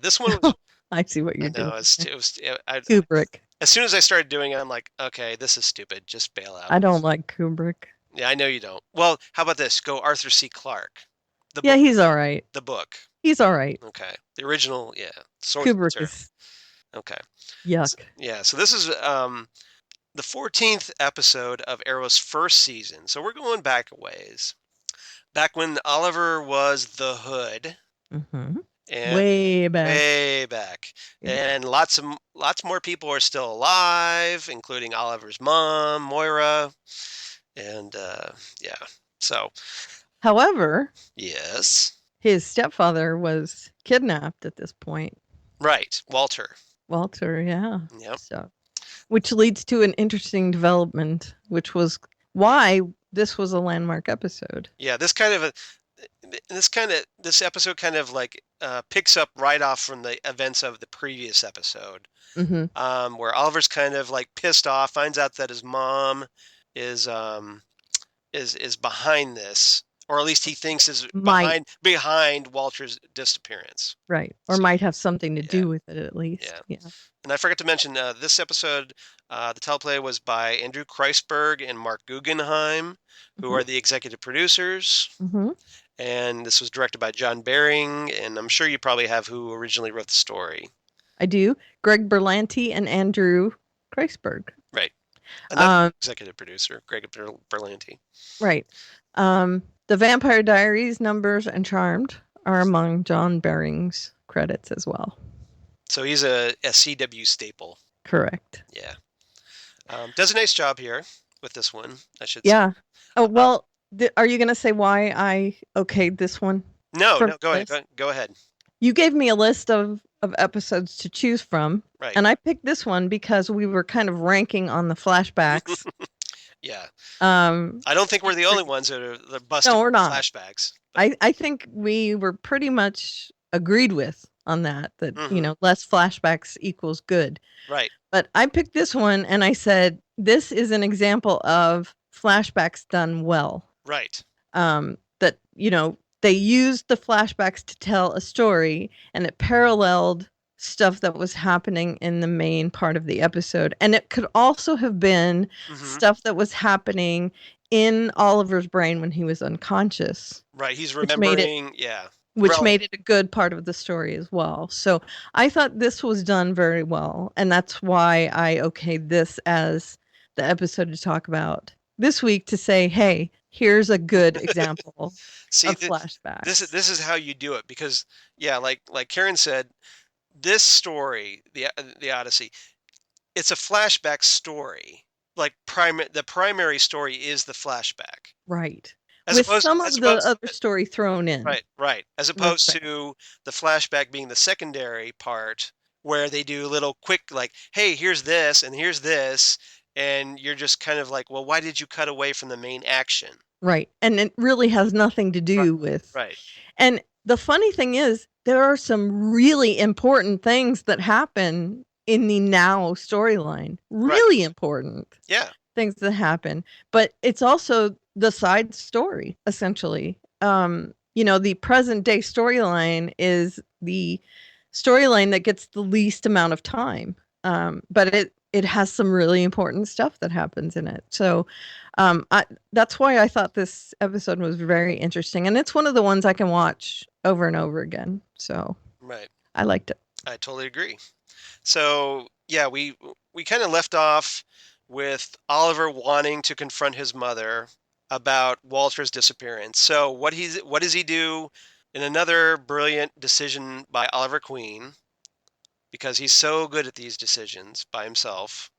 this one was. I see what you're doing. Kubrick. As soon as I started doing it, I'm like, okay, this is stupid. Just bail out. I don't like Kubrick. Yeah, I know you don't. Well, how about this? Go Arthur C. Clarke. Yeah, he's all right. The book. He's all right. Okay. The original, yeah. Kubrick is. Okay. Yuck. So this is the 14th episode of Arrow's first season. So we're going back a ways. Back when Oliver was the Hood. And way back. Yeah. And lots more people are still alive, including Oliver's mom, Moira. And so. However. Yes. His stepfather was kidnapped at this point. Right. Walter, yeah. Yep. So, which leads to an interesting development, which was why this was a landmark episode. Yeah, this episode kind of like picks up right off from the events of the previous episode, where Oliver's kind of like pissed off, finds out that his mom is behind this, or at least he thinks is Might. behind Walter's disappearance. Right. Or So, might have something to yeah. do with it at least. Yeah. Yeah. And I forgot to mention this episode, the teleplay was by Andrew Kreisberg and Mark Guggenheim, who are the executive producers. Mm-hmm. And this was directed by John Baring, and I'm sure you probably have who originally wrote the story. I do. Greg Berlanti and Andrew Kreisberg. Right. Another executive producer, Greg Berlanti. Right. The Vampire Diaries, Numbers, and Charmed are among John Baring's credits as well. So he's a CW staple. Correct. Yeah. Does a nice job here with this one, I should Yeah. say. Oh, well, are you going to say why I okayed this one? No, go ahead. Go ahead. You gave me a list of episodes to choose from. Right. And I picked this one because we were kind of ranking on the flashbacks. Yeah. I don't think we're the only ones that are busting we're not. flashbacks. I think we were pretty much agreed with on that, less flashbacks equals good. Right. But I picked this one and I said, this is an example of flashbacks done well. Right. That, they used the flashbacks to tell a story and it paralleled stuff that was happening in the main part of the episode. And it could also have been stuff that was happening in Oliver's brain when he was unconscious. Right. He's remembering. Which made it a good part of the story as well. So I thought this was done very well. And that's why I okayed this as the episode to talk about this week, to say, hey, here's a good example of flashbacks. This is how you do it, because like Karen said, this story, the Odyssey, it's a flashback story. Like the primary story is the flashback. Right. With some of the other story thrown in. Right. As opposed to the flashback being the secondary part, where they do little quick, like, hey, here's this and here's this. And you're just kind of like, well, why did you cut away from the main action? Right. And it really has nothing to do with. Right. And the funny thing is, there are some really important things that happen in the now storyline. Really important. Yeah. Things that happen. But it's also the side story, essentially. The present day storyline is the storyline that gets the least amount of time. But it has some really important stuff that happens in it. So that's why I thought this episode was very interesting. And it's one of the ones I can watch over and over again. So I liked it. I totally agree. So, we kind of left off with Oliver wanting to confront his mother about Walter's disappearance. So what does he do in another brilliant decision by Oliver Queen, because he's so good at these decisions by himself?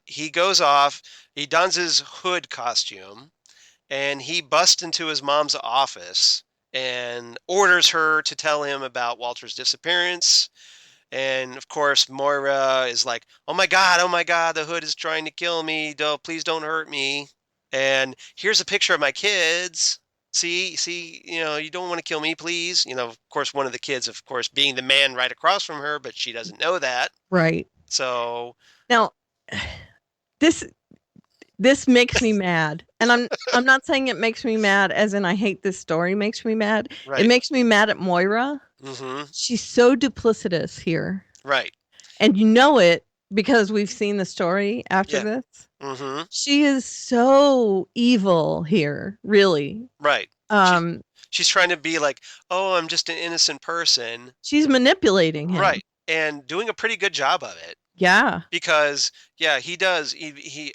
He goes off, he dons his hood costume, and he busts into his mom's office and orders her to tell him about Walter's disappearance. And of course, Moira is like, oh my God, the hood is trying to kill me. Please don't hurt me. And here's a picture of my kids. See, you don't want to kill me, please. Of course, one of the kids, of course, being the man right across from her, but she doesn't know that. Right. So now, this makes me mad. And I'm not saying it makes me mad as in I hate this story makes me mad. Right. It makes me mad at Moira. Mm-hmm. She's so duplicitous here. Right. And you know it because we've seen the story after this. Mm-hmm. She is so evil here, really. Right. She's trying to be like, oh, I'm just an innocent person. She's manipulating him. Right. And doing a pretty good job of it. Yeah. Because, he does. The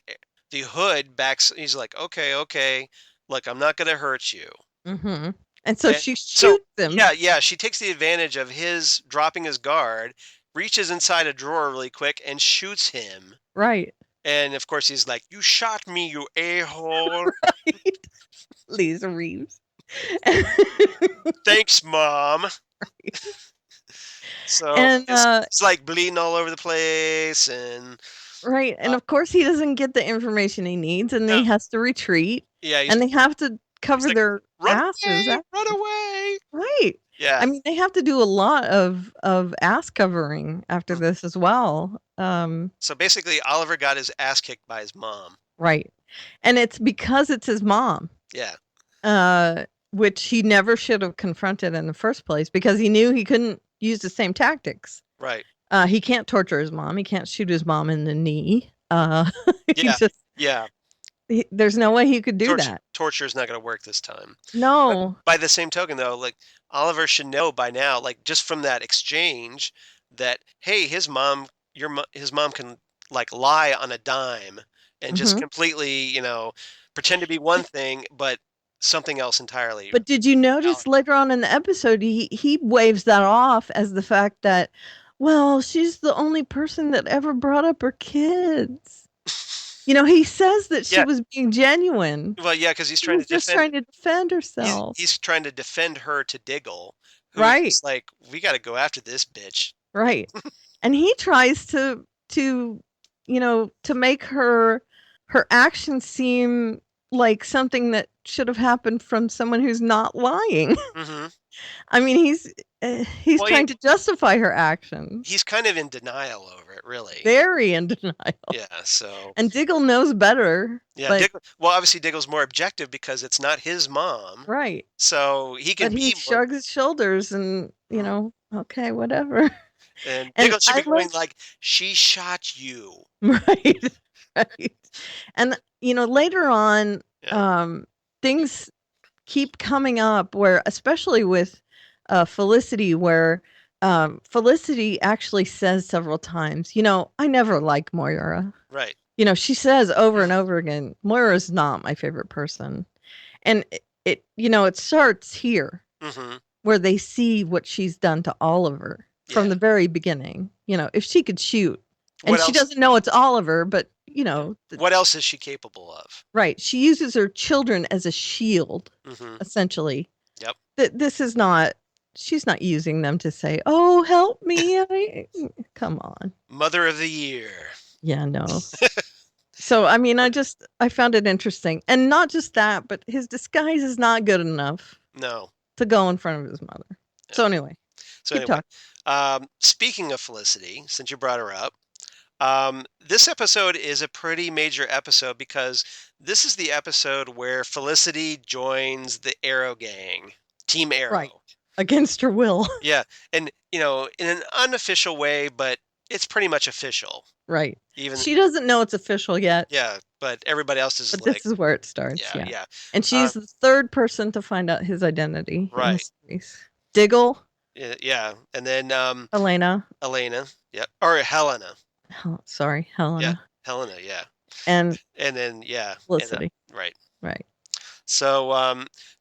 hood backs. He's like, okay. Look, I'm not going to hurt you. Mm-hmm. And so she shoots him. Yeah. She takes the advantage of his dropping his guard, reaches inside a drawer really quick, and shoots him. Right. And of course, he's like, you shot me, you a-hole. Right. Lisa Reeves. Thanks, Mom. Right. So it's like bleeding all over the place. Right. And of course, he doesn't get the information he needs, and he has to retreat. Yeah. And they have to cover their asses. Run away. Right. Yeah. I mean, they have to do a lot of ass covering after this as well. So basically, Oliver got his ass kicked by his mom. Right. And it's because it's his mom. Yeah. which he never should have confronted in the first place because he knew he couldn't use the same tactics. Right. He can't torture his mom. He can't shoot his mom in the knee. He Yeah. just Yeah. there's no way he could do that. Torture is not going to work this time. No. But by the same token, though, like Oliver should know by now, like just from that exchange, that hey, his mom can like lie on a dime and just Mhm. completely, pretend to be one thing, but something else entirely. But did you notice later on in the episode he waves that off as the fact that, well, she's the only person that ever brought up her kids. He says that she Yeah. was being genuine. Well, yeah, because he's She trying was to just defend. trying to defend herself. He's trying to defend her to Diggle, who's Right. just like, we got to go after this bitch. Right. And he tries to make her actions seem like something that should have happened from someone who's not lying. Mm-hmm. I mean, he's Well, trying to justify her actions. He's kind of in denial over it, really. Very in denial. Yeah, so. And Diggle knows better. Yeah, well, obviously Diggle's more objective because it's not his mom. Right. So he can But he shrugs his shoulders and, okay, whatever. And And Diggle should be I going love- like, she shot you. Right. Right. And later on, Yeah. things keep coming up where, especially with Felicity, where Felicity actually says several times, I never like Moira. Right. She says over and over again, Moira's not my favorite person. And it starts here Mm-hmm. where they see what she's done to Oliver from the very beginning. If she could shoot, and What she else? doesn't know it's Oliver, but What else is she capable of? right. She uses her children as a shield, Mm-hmm. essentially. Yep. This is not, she's not using them to say, oh, help me. Come on. Mother of the Year. Yeah, no. So, I mean, I found it interesting. And not just that, but his disguise is not good enough No. to go in front of his mother. Yeah. So anyway, keep talking. Speaking of Felicity, since you brought her up, this episode is a pretty major episode because this is the episode where Felicity joins the Arrow gang, Team Arrow. Right. Against her will. Yeah, and in an unofficial way, but it's pretty much official. Right. Even She doesn't know it's official yet. yeah, but everybody else is But like, this is where it starts. yeah, Yeah. yeah, And she's the third person to find out his identity in the Right. series. Diggle, yeah, and then Elena. yeah, or Helena, Helena. Helena, yeah, And and then yeah, Felicity. right. Right. So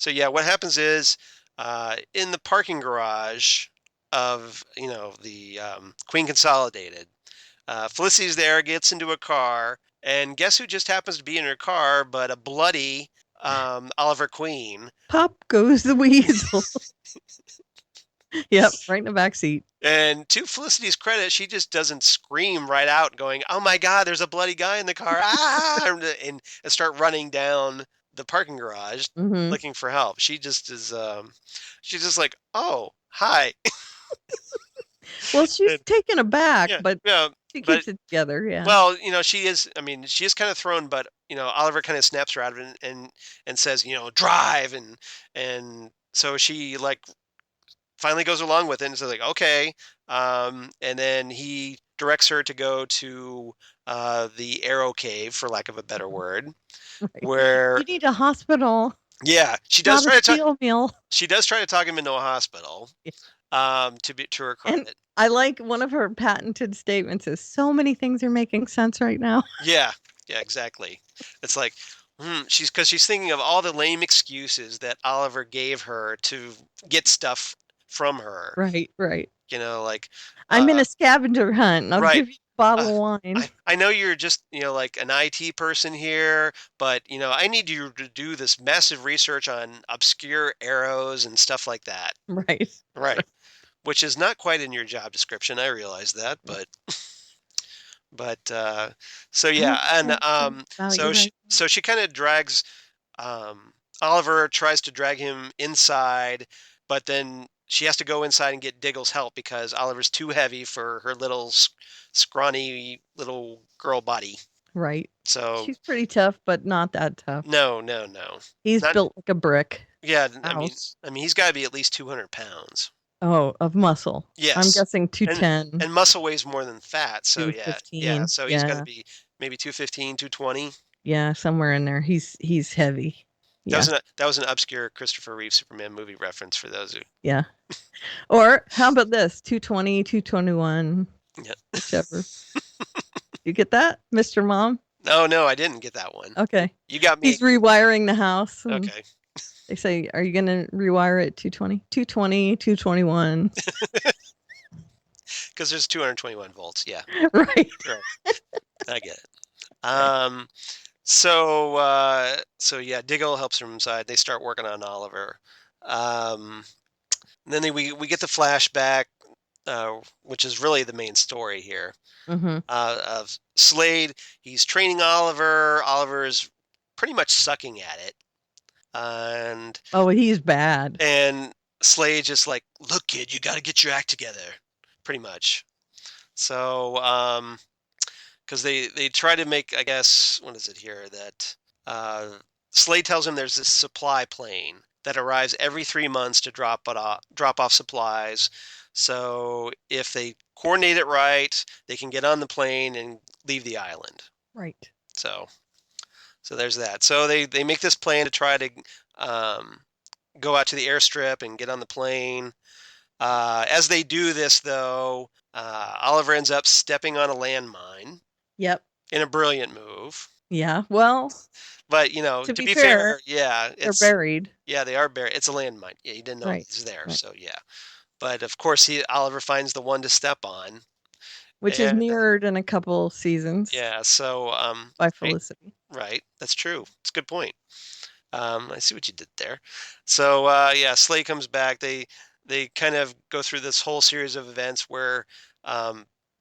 yeah, what happens is in the parking garage of the Queen Consolidated, Felicity's there, gets into a car, and guess who just happens to be in her car but a bloody Oliver Queen. Pop goes the weasel. Yep, right in the back seat. And to Felicity's credit, she just doesn't scream right out going, oh my God, there's a bloody guy in the car, ah, and start running down the parking garage Mhm. looking for help. She just is, she's just like, oh, hi. Well, she's And- taken aback, Yeah, but yeah. she but- keeps it together. Yeah. Well, she is, I mean, she is kind of thrown, but, Oliver kind of snaps her out of it and says, drive. And so she like finally goes along with it and says like, okay. And then he directs her to go to the Arrow Cave, for lack of a better word, Right. where, You need a hospital. yeah, she does Not try a to talk, steel mill. she does try to talk him into a hospital, to her And- credit. I like one of her patented statements is so many things are making sense right now. Yeah, exactly. It's like, because she's thinking of all the lame excuses that Oliver gave her to get stuff from her. Right. Like, I'm in a scavenger hunt and I'll right. give you a bottle of wine. I know you're just, like an IT person here, but, I need you to do this massive research on obscure arrows and stuff like that. Right. Right. Which is not quite in your job description. I realize that, but, so yeah. And, so she kind of drags, Oliver tries to drag him inside, but then she has to go inside and get Diggle's help because Oliver's too heavy for her little scrawny little girl body. Right. So She's pretty tough, but not that tough. no. He's Not, built like a brick yeah, house. I mean, he's got to be at least 200 pounds. Oh, of muscle. I'm Yes. guessing And 210, muscle weighs more than fat. So yeah. 215. So he's got to Yeah. be maybe 215, 220. Yeah, somewhere in there. He's heavy. Yeah. That was an obscure Christopher Reeve Superman movie reference for those who. Yeah. Or how about this? 220, 221, Yeah. whichever. You get that, Mr. Mom? No, I didn't get that one. Okay. You got me. He's rewiring the house. And Okay. they say, are you going to rewire it 220? 220, 221. Because there's 221 volts. Yeah. Right. I get it. So yeah, Diggle helps from inside. They start working on Oliver. Then we get the flashback, which is really the main story here, Mm-hmm. of Slade. He's training Oliver. Oliver is pretty much sucking at it, and Oh, he's bad. Slade just like, look, kid, you got to get your act together, pretty much. So, because they try to make, I guess, what is it here that Slade tells him there's this supply plane that arrives every 3 months to drop off supplies. So if they coordinate it right, they can get on the plane and leave the island. Right. So there's that. So they make this plan to try to go out to the airstrip and get on the plane. As they do this, though, Oliver ends up stepping on a landmine. Yep. In a brilliant move. Yeah. Well, but to be fair, yeah, they're buried. Yeah, they are buried. It's a landmine. Yeah, he didn't know he's there, right. so yeah. But of course, Oliver finds the one to step on, which is mirrored in a couple seasons. Yeah. So by Felicity. Right. That's true. It's a good point. I see what you did there. So yeah, Slade comes back. They kind of go through this whole series of events where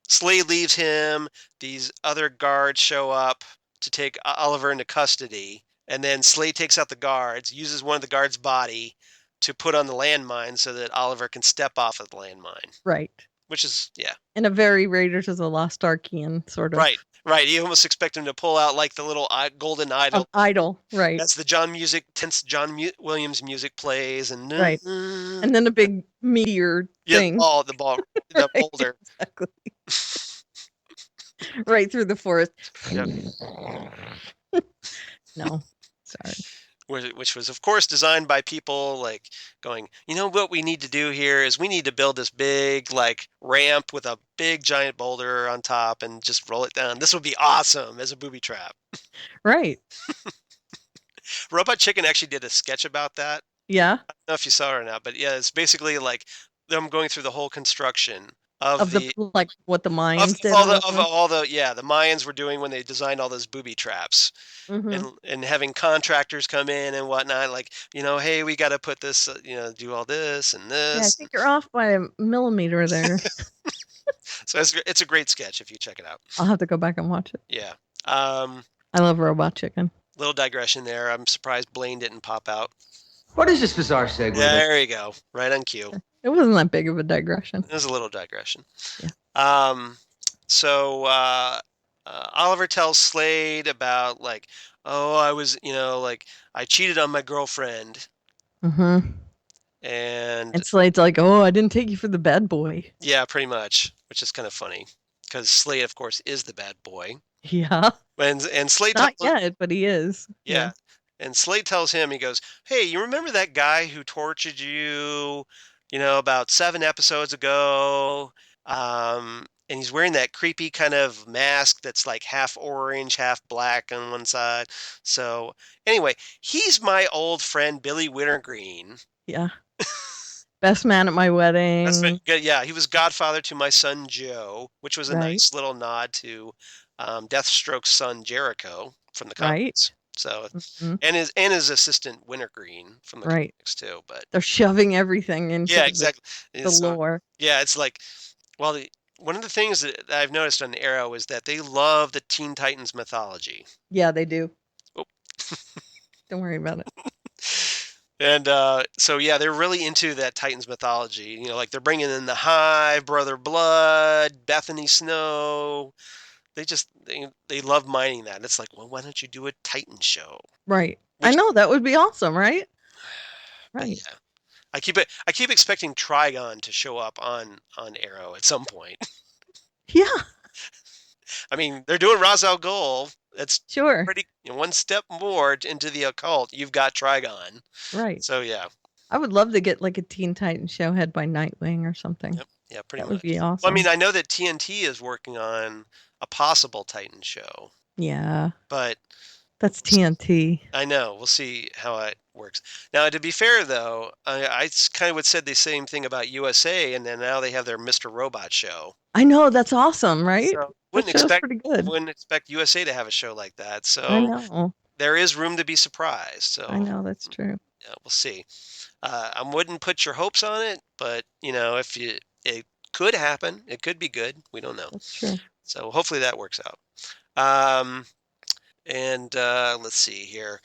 Slade leaves him. These other guards show up to take Oliver into custody. And then Slade takes out the guards, uses one of the guards' body to put on the landmine so that Oliver can step off of the landmine. Right. Which is, yeah. In a very Raiders of the Lost Arkian sort of. Right. You almost expect him to pull out like the little golden idol. Right. That's the tense John Williams music plays. And right. And then a big meteor thing. Yeah, the boulder. Exactly. Right through the forest. Yep. No, sorry. Which was, of course, designed by people like going, what we need to do here is we need to build this big like ramp with a big giant boulder on top and just roll it down. This would be awesome as a booby trap. Right. Robot Chicken actually did a sketch about that. Yeah. I don't know if you saw it or not, but yeah, it's basically like them going through the whole construction of the like what the Mayans did. The Mayans were doing when they designed all those booby traps. Mm-hmm. And having contractors come in and whatnot, like, hey, we got to put this, do all this and this. Yeah, I think you're off by a millimeter there. So it's a great sketch if you check it out. I'll have to go back and watch it. Yeah. I love Robot Chicken. Little digression there. I'm surprised Blaine didn't pop out. What is this bizarre segue? Yeah, there you go. Right on cue. It wasn't that big of a digression. It was a little digression. Yeah. So Oliver tells Slade about like, oh, I was, I cheated on my girlfriend. Mm-hmm. And Slade's like, oh, I didn't take you for the bad boy. Yeah, pretty much, which is kind of funny because Slade, of course, is the bad boy. Yeah. And Slade not yet, but he is. Yeah. And Slade tells him, he goes, hey, you remember that guy who tortured you, about 7 episodes ago? And he's wearing that creepy kind of mask that's like half orange, half black on one side. So anyway, he's my old friend, Billy Wintergreen. Yeah. Best man at my wedding. Yeah, he was godfather to my son, Joe, which was a nice little nod to Deathstroke's son, Jericho, from the comics. Right. So, and his assistant Wintergreen from the comics too. But they're shoving everything into exactly the lore. Yeah, it's like, well, one of the things that I've noticed on Arrow is that they love the Teen Titans mythology. Yeah, they do. Oh. Don't worry about it. And so, yeah, they're really into that Titans mythology. Like they're bringing in the Hive, Brother Blood, Bethany Snow, they love mining that. It's like, well, why don't you do a Titan show? Right. I Which, know that would be awesome, right? but Right. yeah, I keep expecting Trigon to show up on Arrow at some point. Yeah, I mean, they're doing Ra's al Ghul. It's sure. pretty one step more into the occult. You've got Trigon. Right. So yeah, I would love to get like a Teen Titans show head by Nightwing or something. yep, yeah, pretty That would much. be Well, I awesome. mean, I know that TNT is working on a possible Titan show, Yeah, but that's TNT. I know we'll see how it works. Now, to be fair, though, I kind of would said the same thing about USA, and then now they have their Mr. Robot show. I know, that's awesome, right? So That show's pretty good. wouldn't expect USA to have a show like that. I So know. there is room to be surprised. So I know, that's true. yeah, we'll see. I wouldn't put your hopes on it, but if it could happen, it could be good. We don't know. That's true. So hopefully that works out. And let's see here.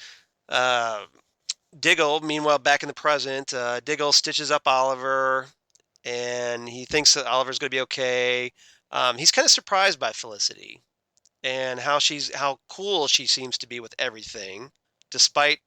Diggle, meanwhile, back in the present, Diggle stitches up Oliver, and he thinks that Oliver's going to be okay. He's kind of surprised by Felicity and how cool she seems to be with everything, despite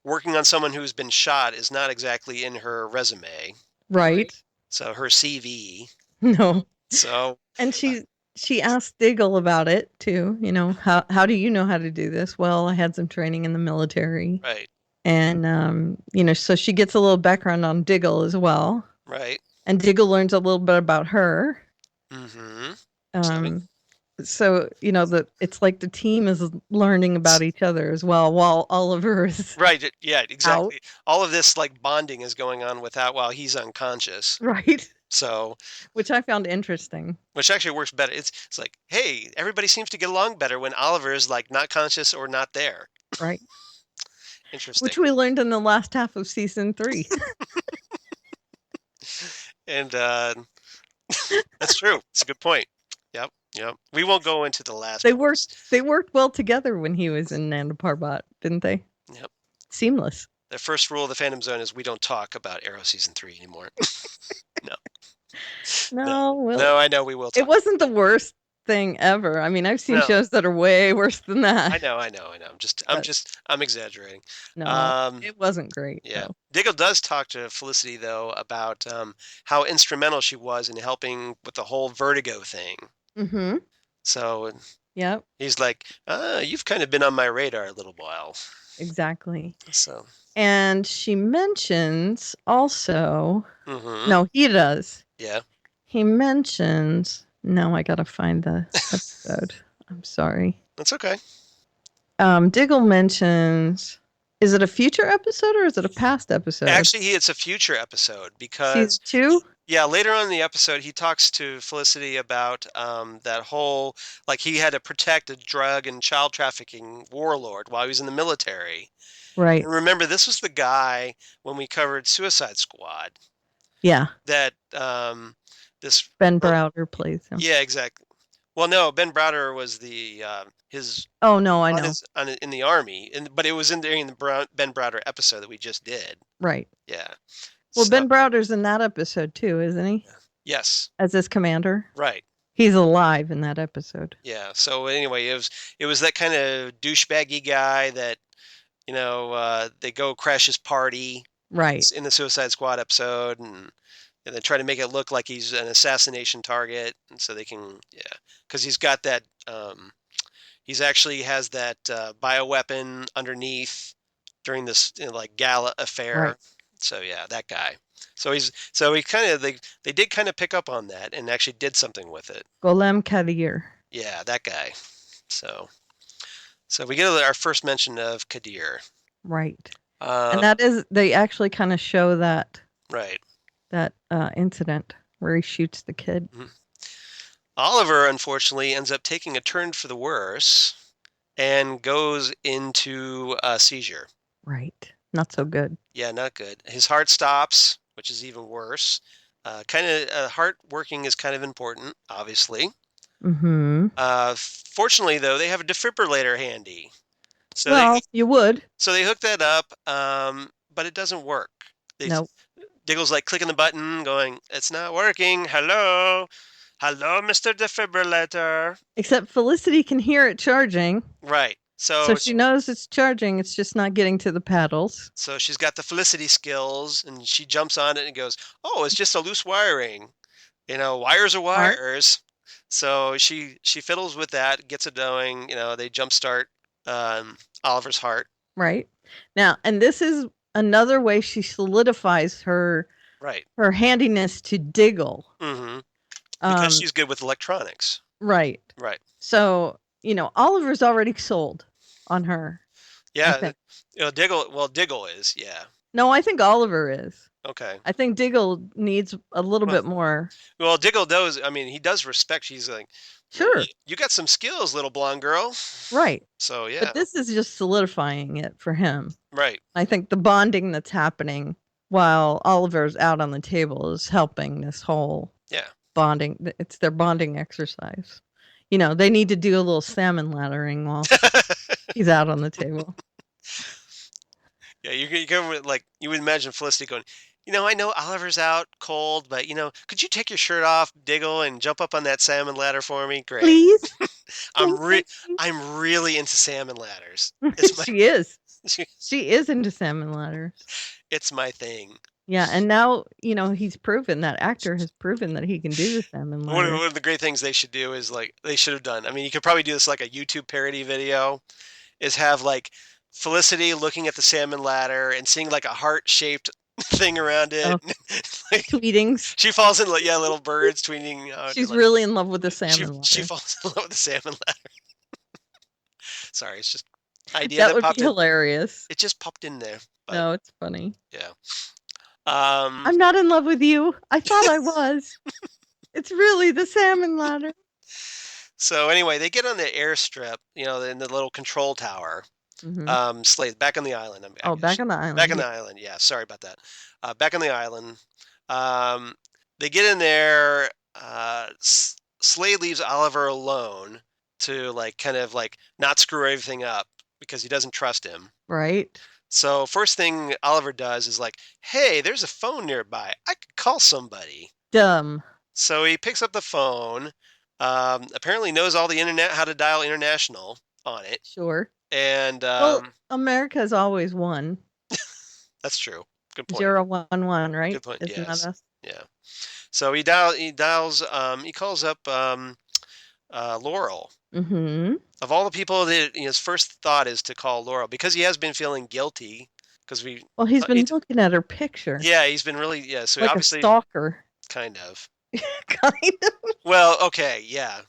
working on someone who's been shot is not exactly in her resume. Right. So her CV. No. So And she asked Diggle about it too. How do you know how to do this? Well, I had some training in the military. right, And so she gets a little background on Diggle as well. right. And Diggle learns a little bit about her. Mm-hmm. So it's like the team is learning about each other as well, while Oliver is Right. Yeah, exactly. out. All of this bonding is going on while he's unconscious. Right. So, Which I found interesting. which actually works better. It's like, hey, everybody seems to get along better when Oliver is not conscious or not there. Right. Interesting. Which we learned in the last half of season 3. And that's true. It's a good point. Yep. Yep. We won't go into the last. They worked well together when he was in Nanda Parbat, didn't they? Yep. Seamless. The first rule of the Phantom Zone is we don't talk about Arrow season 3 anymore. No. No, I know we will talk. It wasn't the worst thing ever. I mean, I've seen shows that are way worse than that. I know. I'm exaggerating. No, it wasn't great. Yeah. Though. Diggle does talk to Felicity though about how instrumental she was in helping with the whole vertigo thing. Mm-hmm. So yep. He's like, you've kind of been on my radar a little while. Exactly. So. And she mentions also. Mm-hmm. No, he does. Yeah. He mentions. No, I gotta find the episode. I'm sorry. That's okay. Diggle mentions. Is it a future episode or is it a past episode? Actually, it's a future episode because season 2. Yeah, later on in the episode, he talks to Felicity about that whole he had to protect a drug and child trafficking warlord while he was in the military. Right. And remember, this was the guy when we covered Suicide Squad. Yeah. That this Ben Browder plays him. Yeah, exactly. Well, no, Ben Browder was the his. Oh no, I know. In the army, but it was during the Ben Browder episode that we just did. Right. Yeah. Well, Ben Browder's in that episode too, isn't he? Yes. As his commander. Right. He's alive in that episode. Yeah. So anyway, it was that kind of douchebaggy guy that they go crash his party. Right. In the Suicide Squad episode, and they try to make it look like he's an assassination target, and so they can, because he's got that, he's actually has that bioweapon underneath during this gala affair. Right. So yeah, that guy. So he kind of they did kind of pick up on that and actually did something with it. Golem Kadir. Yeah, that guy. So we get our first mention of Kadir. Right. And that is, they actually kind of show that. Right. That incident where he shoots the kid. Mm-hmm. Oliver, unfortunately, ends up taking a turn for the worse and goes into a seizure. Right. Not so good. Yeah, not good. His heart stops, which is even worse. Heart working is kind of important, obviously. Mm-hmm. Fortunately, though, they have a defibrillator handy. So you would. So they hook that up, but it doesn't work. Nope. Diggle's clicking the button, going, "It's not working. Hello." Hello, Mr. Defibrillator. Except Felicity can hear it charging. Right. So she knows it's charging. It's just not getting to the paddles. So she's got the Felicity skills, and she jumps on it and goes, "Oh, it's just a loose wiring. Wires are wires." So she fiddles with that, gets it going. They jumpstart Oliver's heart. Right. Now, and this is another way she solidifies her handiness to Diggle. Mm-hmm. Because she's good with electronics. Right. Right. So, Oliver's already sold on her. Yeah. Diggle is, yeah. No, I think Oliver is. Okay. I think Diggle needs a little bit more. Well, Diggle does. I mean, he does respect. He's like, sure, you got some skills, little blonde girl. Right. So, yeah. But this is just solidifying it for him. Right. I think the bonding that's happening while Oliver's out on the table is helping this whole bonding. It's their bonding exercise. They need to do a little salmon laddering while he's out on the table. Yeah, you can you would imagine Felicity going, I know Oliver's out cold, but could you take your shirt off, Diggle, and jump up on that salmon ladder for me? Great. Please. I'm really into salmon ladders. She is. She is into salmon ladders. It's my thing. Yeah, and now, he's proven, that actor has proven that he can do the salmon ladder. One of the great things they should do is they should have done. I mean, you could probably do this like a YouTube parody video, is have Felicity looking at the salmon ladder and seeing a heart-shaped thing around it. Oh. Tweetings. She falls in little birds tweeting. She's really in love with the salmon ladder. She falls in love with the salmon ladder. Sorry, it's just idea that would be hilarious. It just popped in there. But, no, it's funny. Yeah. I'm not in love with you. I thought I was. It's really the salmon ladder. So anyway, they get on the airstrip, in the little control tower. Mm-hmm. Slade, back on the island. Back on the island. Back on the island, yeah. Sorry about that. Back on the island. They get in there. Slade leaves Oliver alone to not screw everything up because he doesn't trust him. Right. So first thing Oliver does is hey, there's a phone nearby. I could call somebody. Dumb. So he picks up the phone. Apparently knows all the internet, how to dial international on it. Sure. And America's always won. That's true. Good point. 011, right? Good point. Isn't that us? Yeah. So he calls up Laurel. Mm-hmm. Of all the people that his first thought is to call Laurel because he has been feeling guilty because he's been looking at her picture. Yeah, he's been really so like obviously a stalker. Kind of. Kind of. Well, okay, yeah.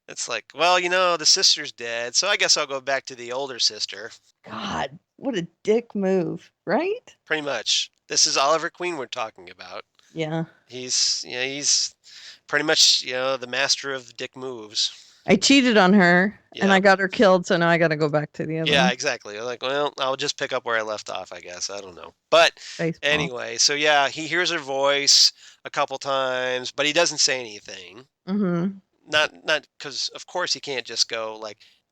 It's the sister's dead, so I guess I'll go back to the older sister. God, what a dick move, right? Pretty much. This is Oliver Queen we're talking about. Yeah. He's pretty much, the master of dick moves. I cheated on her and I got her killed, so now I got to go back to the other. Yeah, exactly. I'll just pick up where I left off, I guess. I don't know. But Baseball. Anyway, so yeah, he hears her voice a couple times, but he doesn't say anything. Mm-hmm. Not because, of course, he can't just go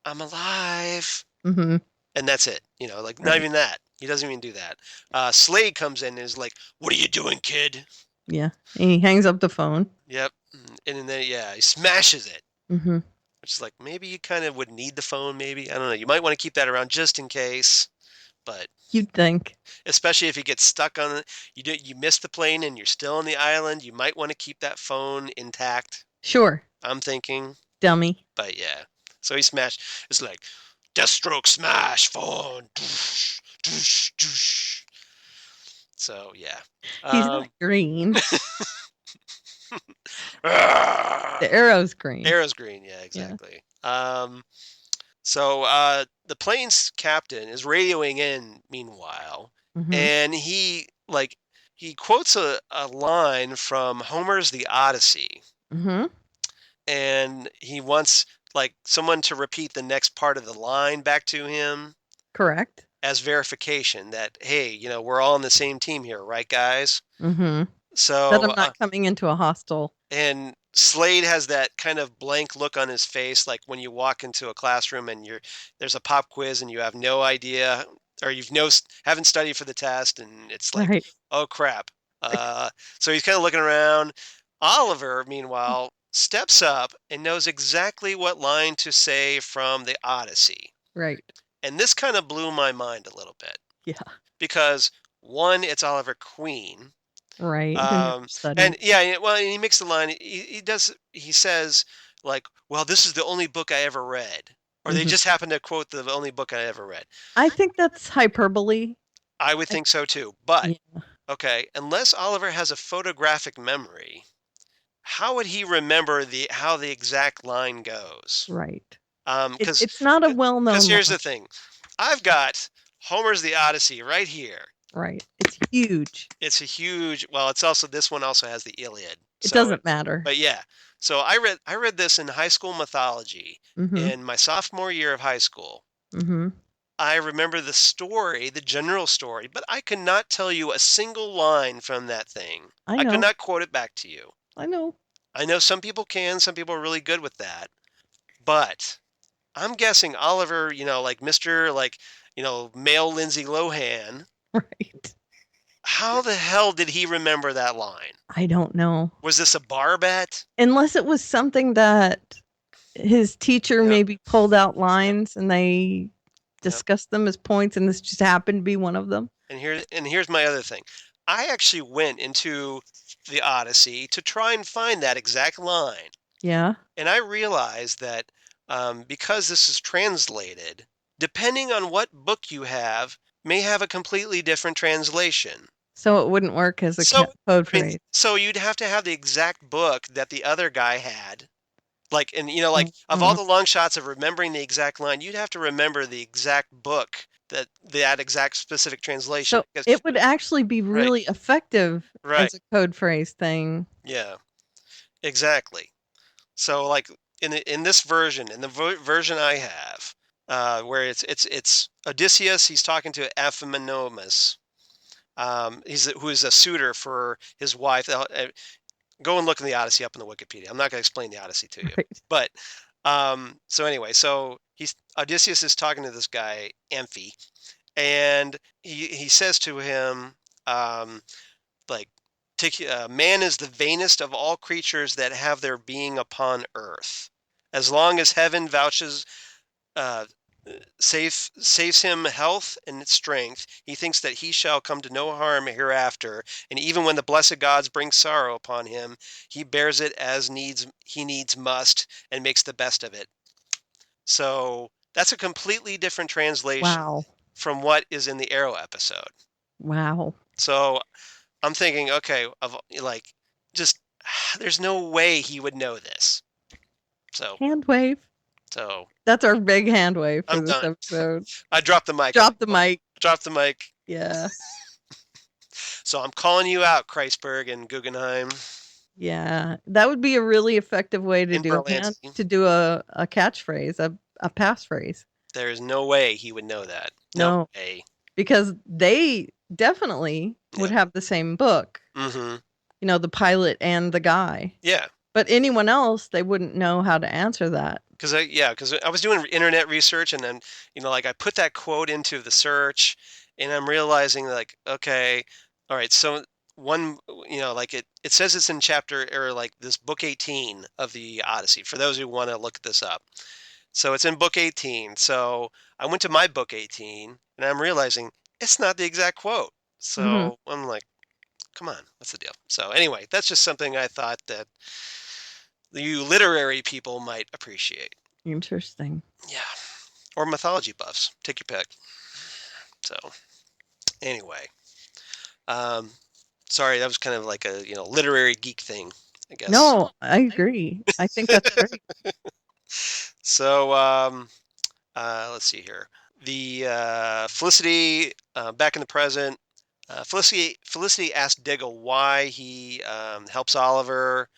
I'm alive. Mm-hmm. And that's it. Not even that. He doesn't even do that. Slade comes in and is what are you doing, kid? Yeah. And he hangs up the phone. Yep. And then, he smashes it. Mm-hmm. Which is maybe you kind of would need the phone, maybe. I don't know. You might want to keep that around just in case. But you'd think. Especially if you get stuck on it. You miss the plane and you're still on the island. You might want to keep that phone intact. Sure. I'm thinking. Dummy. But yeah. So he smashed. It's Deathstroke smash phone. So yeah. He's not green. The arrow's green. Arrow's green, yeah, exactly. Yeah. So the plane's captain is radioing in meanwhile, and he quotes a line from Homer's The Odyssey. Mm-hmm. And he wants someone to repeat the next part of the line back to him. Correct. As verification that, hey, we're all on the same team here, right, guys? Mm-hmm. So that I'm not coming into a hostile. And Slade has that kind of blank look on his face, like when you walk into a classroom and there's a pop quiz and you have no idea, or haven't studied for the test, and it's right. Oh crap. So he's kind of looking around. Oliver, meanwhile, steps up and knows exactly what line to say from the Odyssey. Right. And this kind of blew my mind a little bit. Yeah. Because one, it's Oliver Queen. Right. Who never And studied. yeah, well, he makes the line. He says like, "Well, this is the only book I ever read," or they Mhm. just happen to quote the only book I ever read. I think that's hyperbole. I would think so too. But Yeah. okay, unless Oliver has a photographic memory, how would he remember how the exact line goes? Right. Because It's not a well-known here's line. the thing, I've got Homer's The Odyssey right here. Right. It's huge. It's a huge. Well, it's also this one also has the Iliad. It So, doesn't matter. but yeah. So I read this in high school mythology Mm-hmm. in my sophomore year of high school. Mm-hmm. I remember the story, the general story, but I could not tell you a single line from that thing. I I could know. not quote it back to you. I know. I know some people can, some people are really good with that. But I'm guessing Oliver, like Mr. male Lindsay Lohan, Right. how the hell did he remember that line? I don't know. Was this a bar bet? Unless it was something that his teacher Yep. maybe pulled out lines and they discussed them as points, and this just happened to be one of them. And here's my other thing. I actually went into the Odyssey to try and find that exact line. Yeah. And I realized that because this is translated, depending on what book you have, may have a completely different translation. So it wouldn't work as a code I mean, phrase. so you'd have to have the exact book that the other guy had. Like, and of all Mhm. the long shots of remembering the exact line, you'd have to remember the exact book that exact specific translation. So it would actually be Right. really effective Right. as a code phrase thing. Yeah, exactly. So like in this version, in the version I have, where it's Odysseus, he's talking to Aphinomus, who is a suitor for his wife. Go and look in the Odyssey up in the Wikipedia. I'm not going to explain the Odyssey to you, Right. but so anyway, so Odysseus is talking to this guy Amphi, and he says to him, like, man is the vainest of all creatures that have their being upon earth. As long as heaven vouches, uh, saves him health and strength, he thinks that he shall come to no harm hereafter. And even when the blessed gods bring sorrow upon him, he bears it as he needs must, and makes the best of it. So that's a completely different translation Wow. from what is in the Arrow episode. Wow. So I'm thinking, okay, just there's no way he would know this. So Hand wave. That's our big hand wave for I'm this done. episode. I dropped the mic. Drop the mic. Drop the mic. Yeah. So I'm calling you out, Kreisberg and Guggenheim. Yeah. That would be a really effective way to In do a catchphrase, a passphrase. There's no way he would know that. No. way. Because they definitely would have the same book. Mm-hmm. The pilot and the guy. Yeah. But anyone else, they wouldn't know how to answer that. Because I was doing internet research, and then I put that quote into the search, and I'm realizing okay, all right, so one, it says it's in chapter, or this book 18 of the Odyssey, for those who want to look this up. So it's in book 18. So I went to my book 18, and I'm realizing it's not the exact quote. So I'm like, come on, what's the deal? So anyway, that's just something I thought that you literary people might appreciate. Interesting. Yeah. Or mythology buffs. Take your pick. So anyway. Sorry, that was kind of like a literary geek thing, I guess. No, I agree. I think that's great. So let's see here. The Felicity, back in the present, Felicity asked Diggle why he helps Oliver,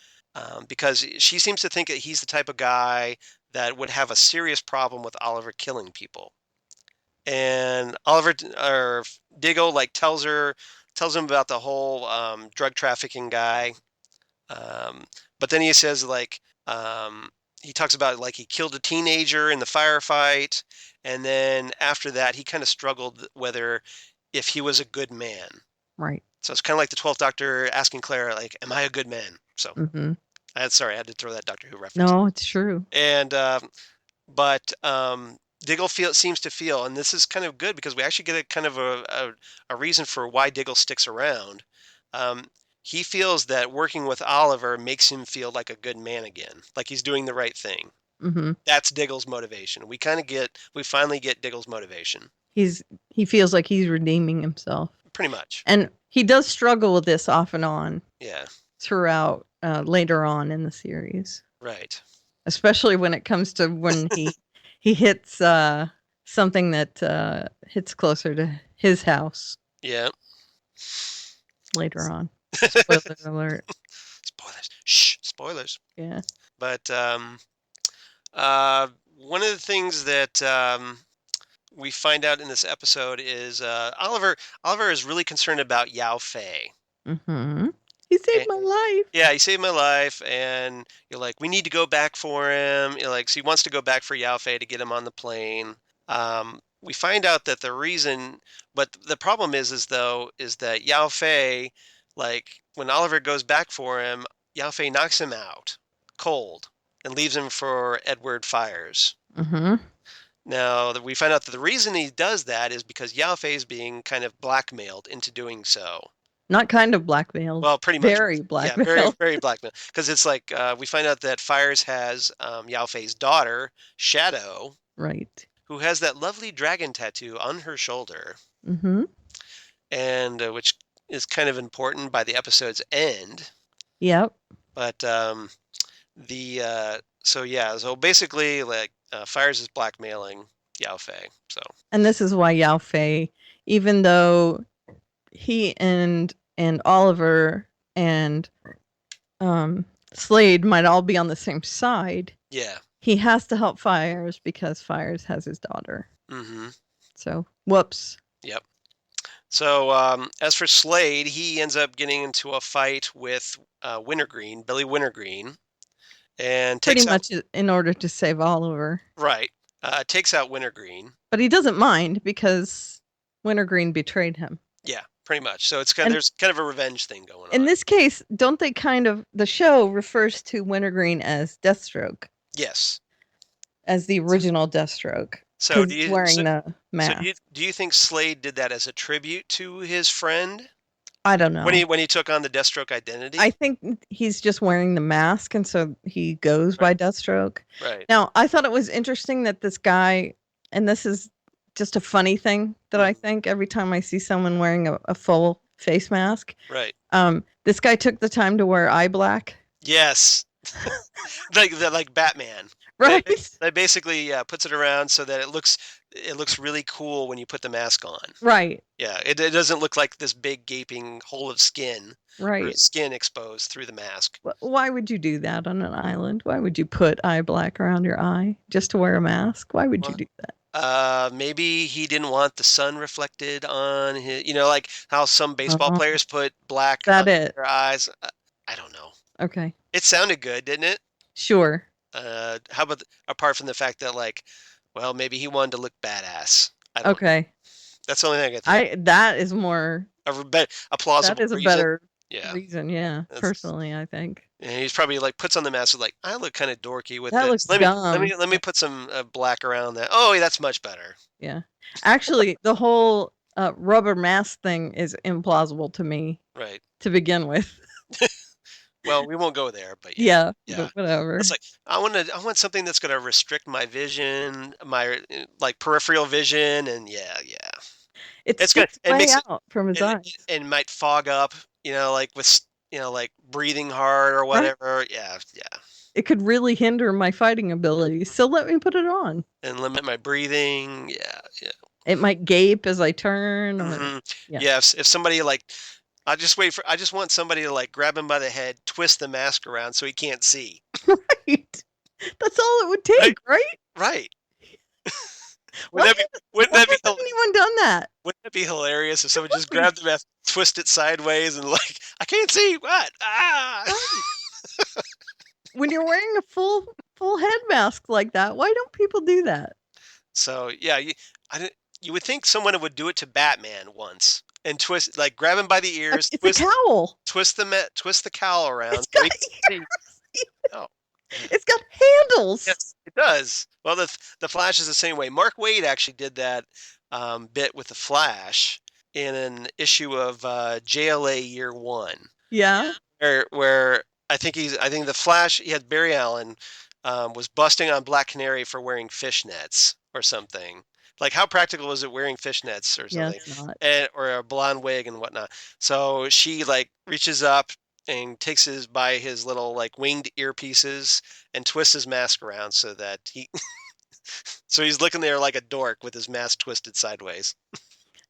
because she seems to think that he's the type of guy that would have a serious problem with Oliver killing people. And Diggle tells him about the whole drug trafficking guy. But then he says he talks about he killed a teenager in the firefight, and then after that he kind of struggled if he was a good man. Right. So it's kind of like the 12th Doctor asking Clara, am I a good man? So Sorry, I had to throw that Doctor Who reference. No, it's true. And but Diggle seems to feel, and this is kind of good because we actually get a kind of a reason for why Diggle sticks around. He feels that working with Oliver makes him feel like a good man again, like he's doing the right thing. Mm-hmm. That's Diggle's motivation. We finally get Diggle's motivation. He feels like he's redeeming himself. Pretty much. And he does struggle with this off and on. Yeah. Throughout later on in the series. Right. Especially when it comes to when he hits something that hits closer to his house. Yeah. Later on. Spoiler alert. Spoilers. Shh. Spoilers. Yeah. But one of the things that we find out in this episode is Oliver is really concerned about Yao Fei. Mm-hmm. He saved my life. Yeah, he saved my life, and you're like, we need to go back for him. You're like, so he wants to go back for Yao Fei to get him on the plane. We find out that the reason, but the problem is that Yao Fei, like when Oliver goes back for him, Yao Fei knocks him out cold and leaves him for Edward Fires. Mm-hmm. Now we find out that the reason he does that is because Yao Fei is being kind of blackmailed into doing so. Not kind of blackmailed. Well, pretty much. Very blackmailed. Yeah, very, very blackmail. Because it's like we find out that Fires has Yao Fei's daughter, Shadow. Right. Who has that lovely dragon tattoo on her shoulder. Mm-hmm. And which is kind of important by the episode's end. Yep. But so basically, like Fires is blackmailing Yao Fei. So. And this is why Yao Fei, even though he and Oliver and Slade might all be on the same side. Yeah. He has to help Fires because Fires has his daughter. Mm-hmm. So, whoops. Yep. So, as for Slade, he ends up getting into a fight with Billy Wintergreen, and pretty much in order to save Oliver. Right. Takes out Wintergreen. But he doesn't mind because Wintergreen betrayed him. Yeah, pretty much. So it's there's kind of a revenge thing going on. In this case, don't they the show refers to Wintergreen as Deathstroke? Yes. As the original Deathstroke. So he's wearing the mask. So do you think Slade did that as a tribute to his friend? I don't know. When he took on the Deathstroke identity? I think he's just wearing the mask, and so he goes by Deathstroke. Right. Now, I thought it was interesting that this guy, and this is just a funny thing that I think every time I see someone wearing a full face mask. Right. This guy took the time to wear eye black. Yes. like Batman. Right. That basically puts it around so that it looks really cool when you put the mask on. Right. Yeah, it doesn't look like this big gaping hole of skin. Right. Or skin exposed through the mask. Why would you do that on an island? Why would you put eye black around your eye just to wear a mask? Why would you do that? Maybe he didn't want the sun reflected on his, like how some baseball players put black on their eyes. I don't know. Okay. It sounded good, didn't it? Sure. How about apart from the fact that maybe he wanted to look badass. Okay. That's the only thing I think. That is more a plausible That is reason. a better Yeah. reason, yeah. Personally, I think. And he's probably puts on the mask I look kind of dorky with that. this. Looks dumb. Let me put some black around that. Oh, that's much better. Yeah. Actually, the whole rubber mask thing is implausible to me. Right. To begin with. Well, we won't go there, but yeah. But whatever. It's I want something that's going to restrict my vision, my peripheral vision, and yeah. It's going to makes out from his eyes. And might fog up, with breathing hard or whatever. Right. Yeah. It could really hinder my fighting abilities, so let me put it on. And limit my breathing. Yeah. It might gape as I turn. Mm-hmm. Yes. If somebody I just want somebody to grab him by the head, twist the mask around so he can't see. Right. That's all it would take, right? Right. Wouldn't that be anyone done that? Wouldn't it be hilarious if someone just grabbed the mask, twist it sideways, and I can't see what? Ah! When you're wearing a full head mask like that, why don't people do that? So yeah, you would think someone would do it to Batman once. And twist, grab him by the ears. It's a cowl. Twist the cowl around. It's got ears. Oh, It's got handles. yes, it does. Well, the Flash is the same way. Mark Waid actually did that bit with the Flash in an issue of JLA Year One, Yeah. where I think the Flash, he had Barry Allen was busting on Black Canary for wearing fishnets or something. Like, how practical is it wearing fishnets or Yeah, something, it's not. or a blonde wig and whatnot? So she like reaches up and takes his little like winged earpieces and twists his mask around so that so he's looking there like a dork with his mask twisted sideways.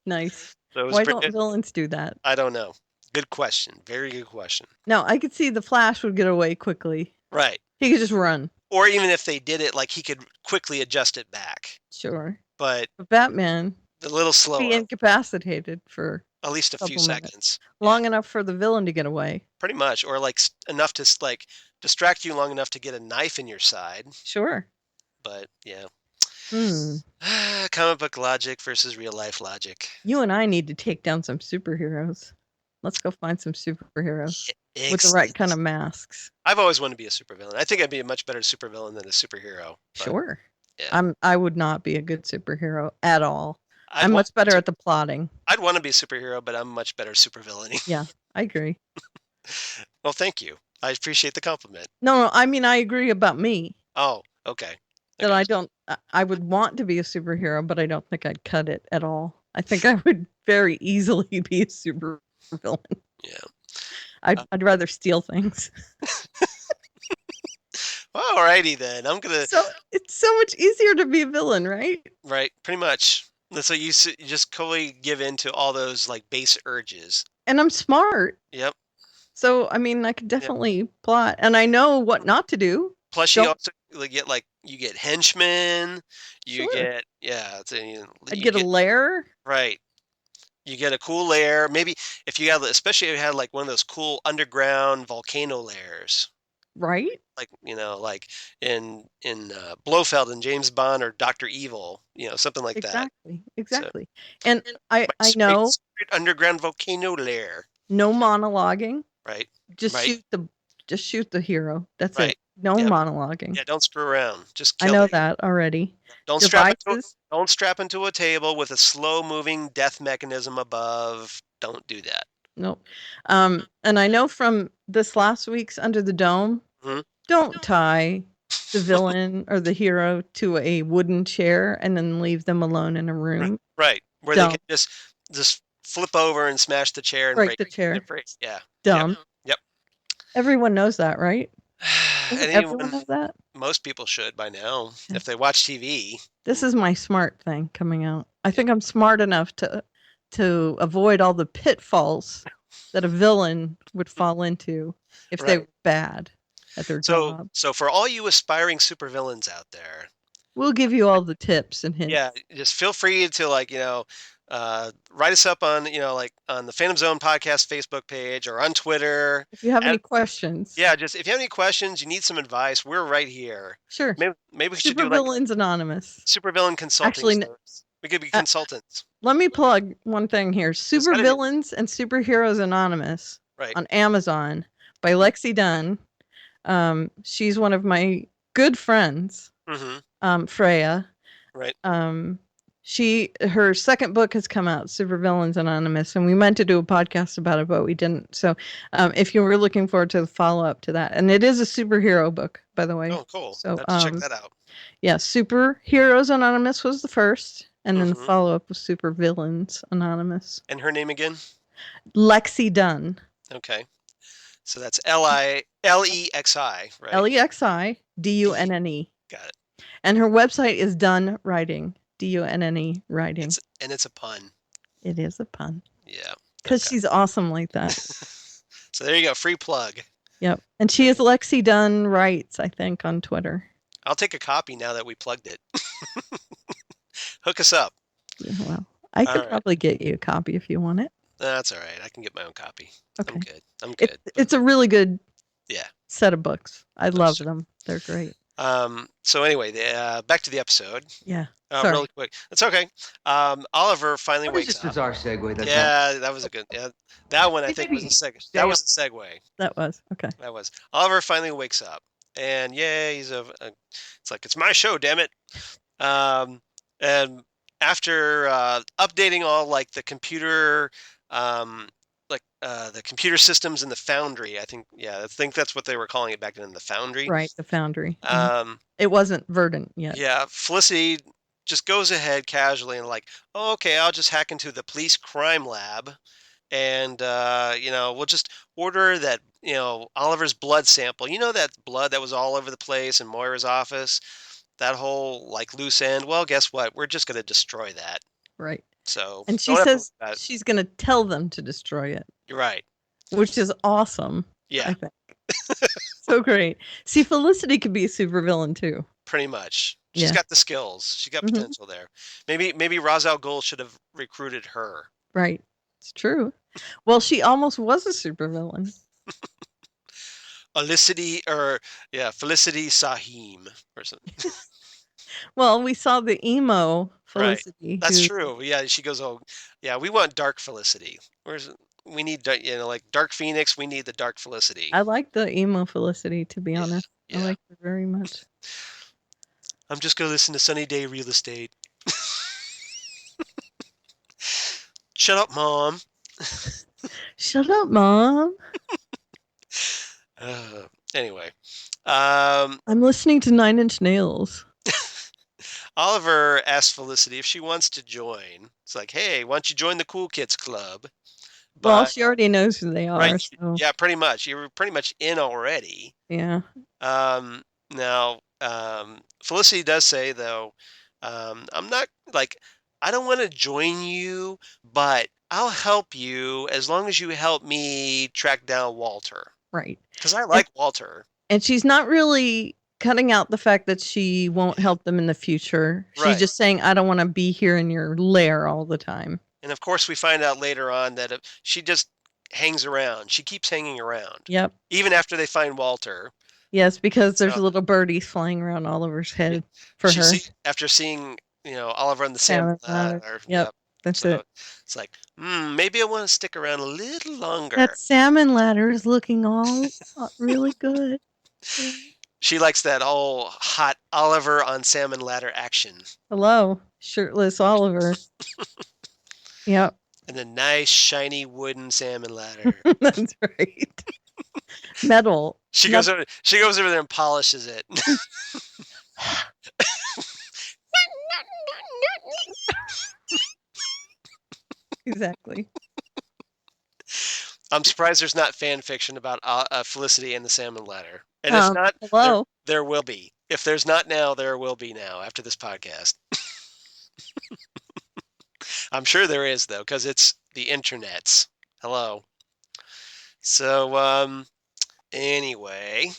Nice. So it was Why pretty, don't villains do that? I don't know. Good question. Very good question. No, I could see the Flash would get away quickly. Right. He could just run. Or even if they did it, like he could quickly adjust it back. Sure. But But Batman a little be slower, incapacitated for at least a few couple minutes. seconds. long enough for the villain to get away. Pretty much. Or like enough to like distract you long enough to get a knife in your side. Sure. But yeah. Hmm. Comic book logic versus real life logic. You and I need to take down some superheroes. Let's go find some superheroes with the right kind of masks. I've always wanted to be a supervillain. I think I'd be a much better supervillain than a superhero. But Sure. yeah. I would not be a good superhero at all. I'd I'm want much better to- at the plotting. I'd want to be a superhero, but I'm much better supervillaining. Yeah, I agree. Well, thank you. I appreciate the compliment. No, I mean I agree about me. Oh, okay. That I don't. I would want to be a superhero, but I don't think I'd cut it at all. I think I would very easily be a supervillain. Yeah. I'd rather steal things. Well, alrighty then. I'm gonna. So it's so much easier to be a villain, right? Right, pretty much. So you just totally give in to all those like base urges. And I'm smart. Yep. So I mean, I could definitely plot, and I know what not to do. Plus, you also get you get henchmen. You Sure. get I'd get a lair. right. You get a cool lair. Maybe if you had, especially if you had like one of those cool underground volcano lairs, Right? like like in Blofeld and James Bond or Doctor Evil, something like that. Exactly. And I My know secret underground volcano lair. no monologuing. Right. Just Right. shoot the hero. That's Right. it. No Yep. monologuing. Yeah, don't screw around. Just I kill know it. that already. Don't Devices. strap into a table with a slow-moving death mechanism above. Don't do that. Nope. And I know from this last week's Under the Dome, Mhm. don't tie the villain or the hero to a wooden chair and then leave them alone in a room. Right. Where Dumb. they can just flip over and smash the chair and Break the chair. Yeah. Dumb. Yep. Everyone knows that, right? Doesn't everyone Anyone, know that? most people should by now Yeah. if they watch TV. This is my smart thing coming out. I think I'm smart enough to avoid all the pitfalls that a villain would fall into if they Right. were bad at their job. So for all you aspiring supervillains out there, We'll give you all the tips and hints. yeah, just feel free to write us up on on the Phantom Zone podcast Facebook page or on Twitter. If you have any And- questions. Yeah, just if you have any questions, you need some advice, we're right here. Sure. Maybe we should do like Supervillains Anonymous. supervillain consulting. Actually, service. We could be consultants. Let me plug one thing here. gotta be- Supervillains and Superheroes Anonymous Right. on Amazon by Lexi Dunn. She's one of my good friends, Mm-hmm. Freya. Right. Her second book has come out, Supervillains Anonymous, and we meant to do a podcast about it, but we didn't. So if you were looking forward to the follow-up to that, and it is a superhero book, by the way. Oh, cool. So, Let's check that out. Yeah, Superheroes Anonymous was the first, and then the Mhm. follow-up was Supervillains Anonymous. And her name again? Lexi Dunn. Okay. So that's Lexi, right? Lexi Dunne. Got it. And her website is Dunn Writing. Dunne Writing. It's a pun. It is a pun. Yeah. Because Okay. she's awesome like that. So there you go. Free plug. Yep. And she is Lexi Dunn Writes, I think, on Twitter. I'll take a copy now that we plugged it. Hook us up. Yeah, well, I could All right. probably get you a copy if you want it. That's all right. I can get my own copy. Okay. I'm good. I'm good. It's a really good Yeah. set of books. I love sure. them. They're great. So anyway, back to the episode. Yeah. Sorry. Really quick. It's okay. Oliver finally What is wakes this up. bizarre segue that's Yeah, that was a good. Yeah, that one I Hey, think maybe was a segue. stay That on- was the segue. That was okay. That was Oliver finally wakes up, and yay, it's like it's my show, damn it. And after updating all like the computer, the computer systems in the foundry, I think that's what they were calling it back then, the foundry. Right, the foundry. It wasn't Verdant yet. Yeah, Felicity just goes ahead casually and like, oh, okay, I'll just hack into the police crime lab, and we'll just order that, Oliver's blood sample. You know that blood that was all over the place in Moira's office, that whole like loose end. Well, guess what? We're just gonna destroy that. Right. So, and she says she's going to tell them to destroy it. You're right. Which is awesome. Yeah. I think. So great. See, Felicity could be a supervillain too. Pretty much. She's got the skills. She's got potential there. Maybe Ra's al Ghul should have recruited her. Right. It's true. Well, she almost was a supervillain. Felicity Sahim or something. Well, we saw the emo Felicity. Right. That's true. Yeah, she goes, oh, yeah, we want Dark Felicity. We need, like Dark Phoenix, we need the Dark Felicity. I like the emo Felicity, to be honest. Yeah. I like her very much. I'm just going to listen to Sunny Day Real Estate. Shut up, Mom. Shut up, Mom. Anyway. I'm listening to 9 Inch Nails. Oliver asks Felicity if she wants to join. It's like, hey, why don't you join the Cool Kids Club? Well, she already knows who they are. Right? So. Yeah, pretty much. You were pretty much in already. Yeah. Now, Felicity does say, though, I'm not, like, I don't want to join you, but I'll help you as long as you help me track down Walter. Right. Because I like Walter. And she's not really cutting out the fact that she won't help them in the future. She's just saying, I don't want to be here in your lair all the time. And of course, we find out later on that she just hangs around. She keeps hanging around. Yep. Even after they find Walter. Yes, because there's little birdies flying around Oliver's head for her. After seeing, Oliver on the salmon ladder. Yep. That's it. It's like, maybe I want to stick around a little longer. That salmon ladder is looking all really good. She likes that whole hot Oliver on salmon ladder action. Hello, shirtless Oliver. Yep. And a nice shiny wooden salmon ladder. That's right. Metal. She goes over there and polishes it. Exactly. I'm surprised there's not fan fiction about Felicity and the salmon ladder. And if not, there will be. If there's not now, there will be now after this podcast. I'm sure there is, though, because it's the internets. Hello. So, anyway,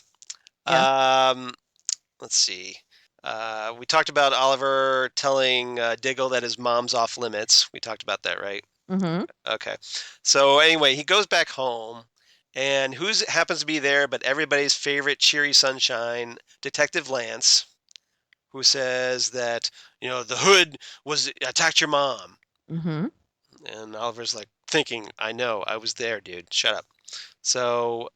let's see. We talked about Oliver telling Diggle that his mom's off limits. We talked about that, right? Mm-hmm. Okay. So anyway, he goes back home, and who happens to be there but everybody's favorite cheery sunshine, Detective Lance, who says that, the hood attacked your mom. Mm-hmm. And Oliver's like thinking, I know, I was there, dude. Shut up. So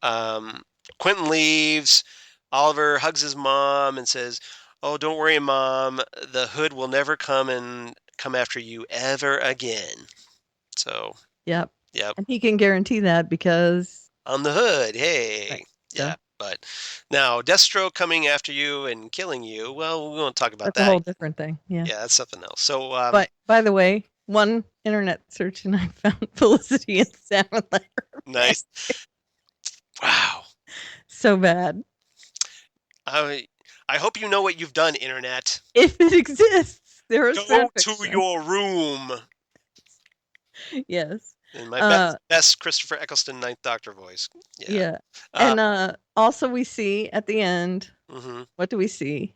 Quentin leaves. Oliver hugs his mom and says, oh, don't worry, Mom. The hood will never come after you ever again. So. Yep. Yep. And he can guarantee that because. On the hood. Hey. Right. Yeah. But now Deathstroke coming after you and killing you. Well, we won't talk about that. That's a whole different thing. Yeah. Yeah, that's something else. So. But by the way, one internet search and I found Felicity and salmon ladder. Nice. Wow. So bad. I hope you know what you've done, internet. If it exists, there is go to your room. Yes. In my best Christopher Eccleston Ninth Doctor voice. Yeah. And also we see at the end. Mm-hmm. What do we see?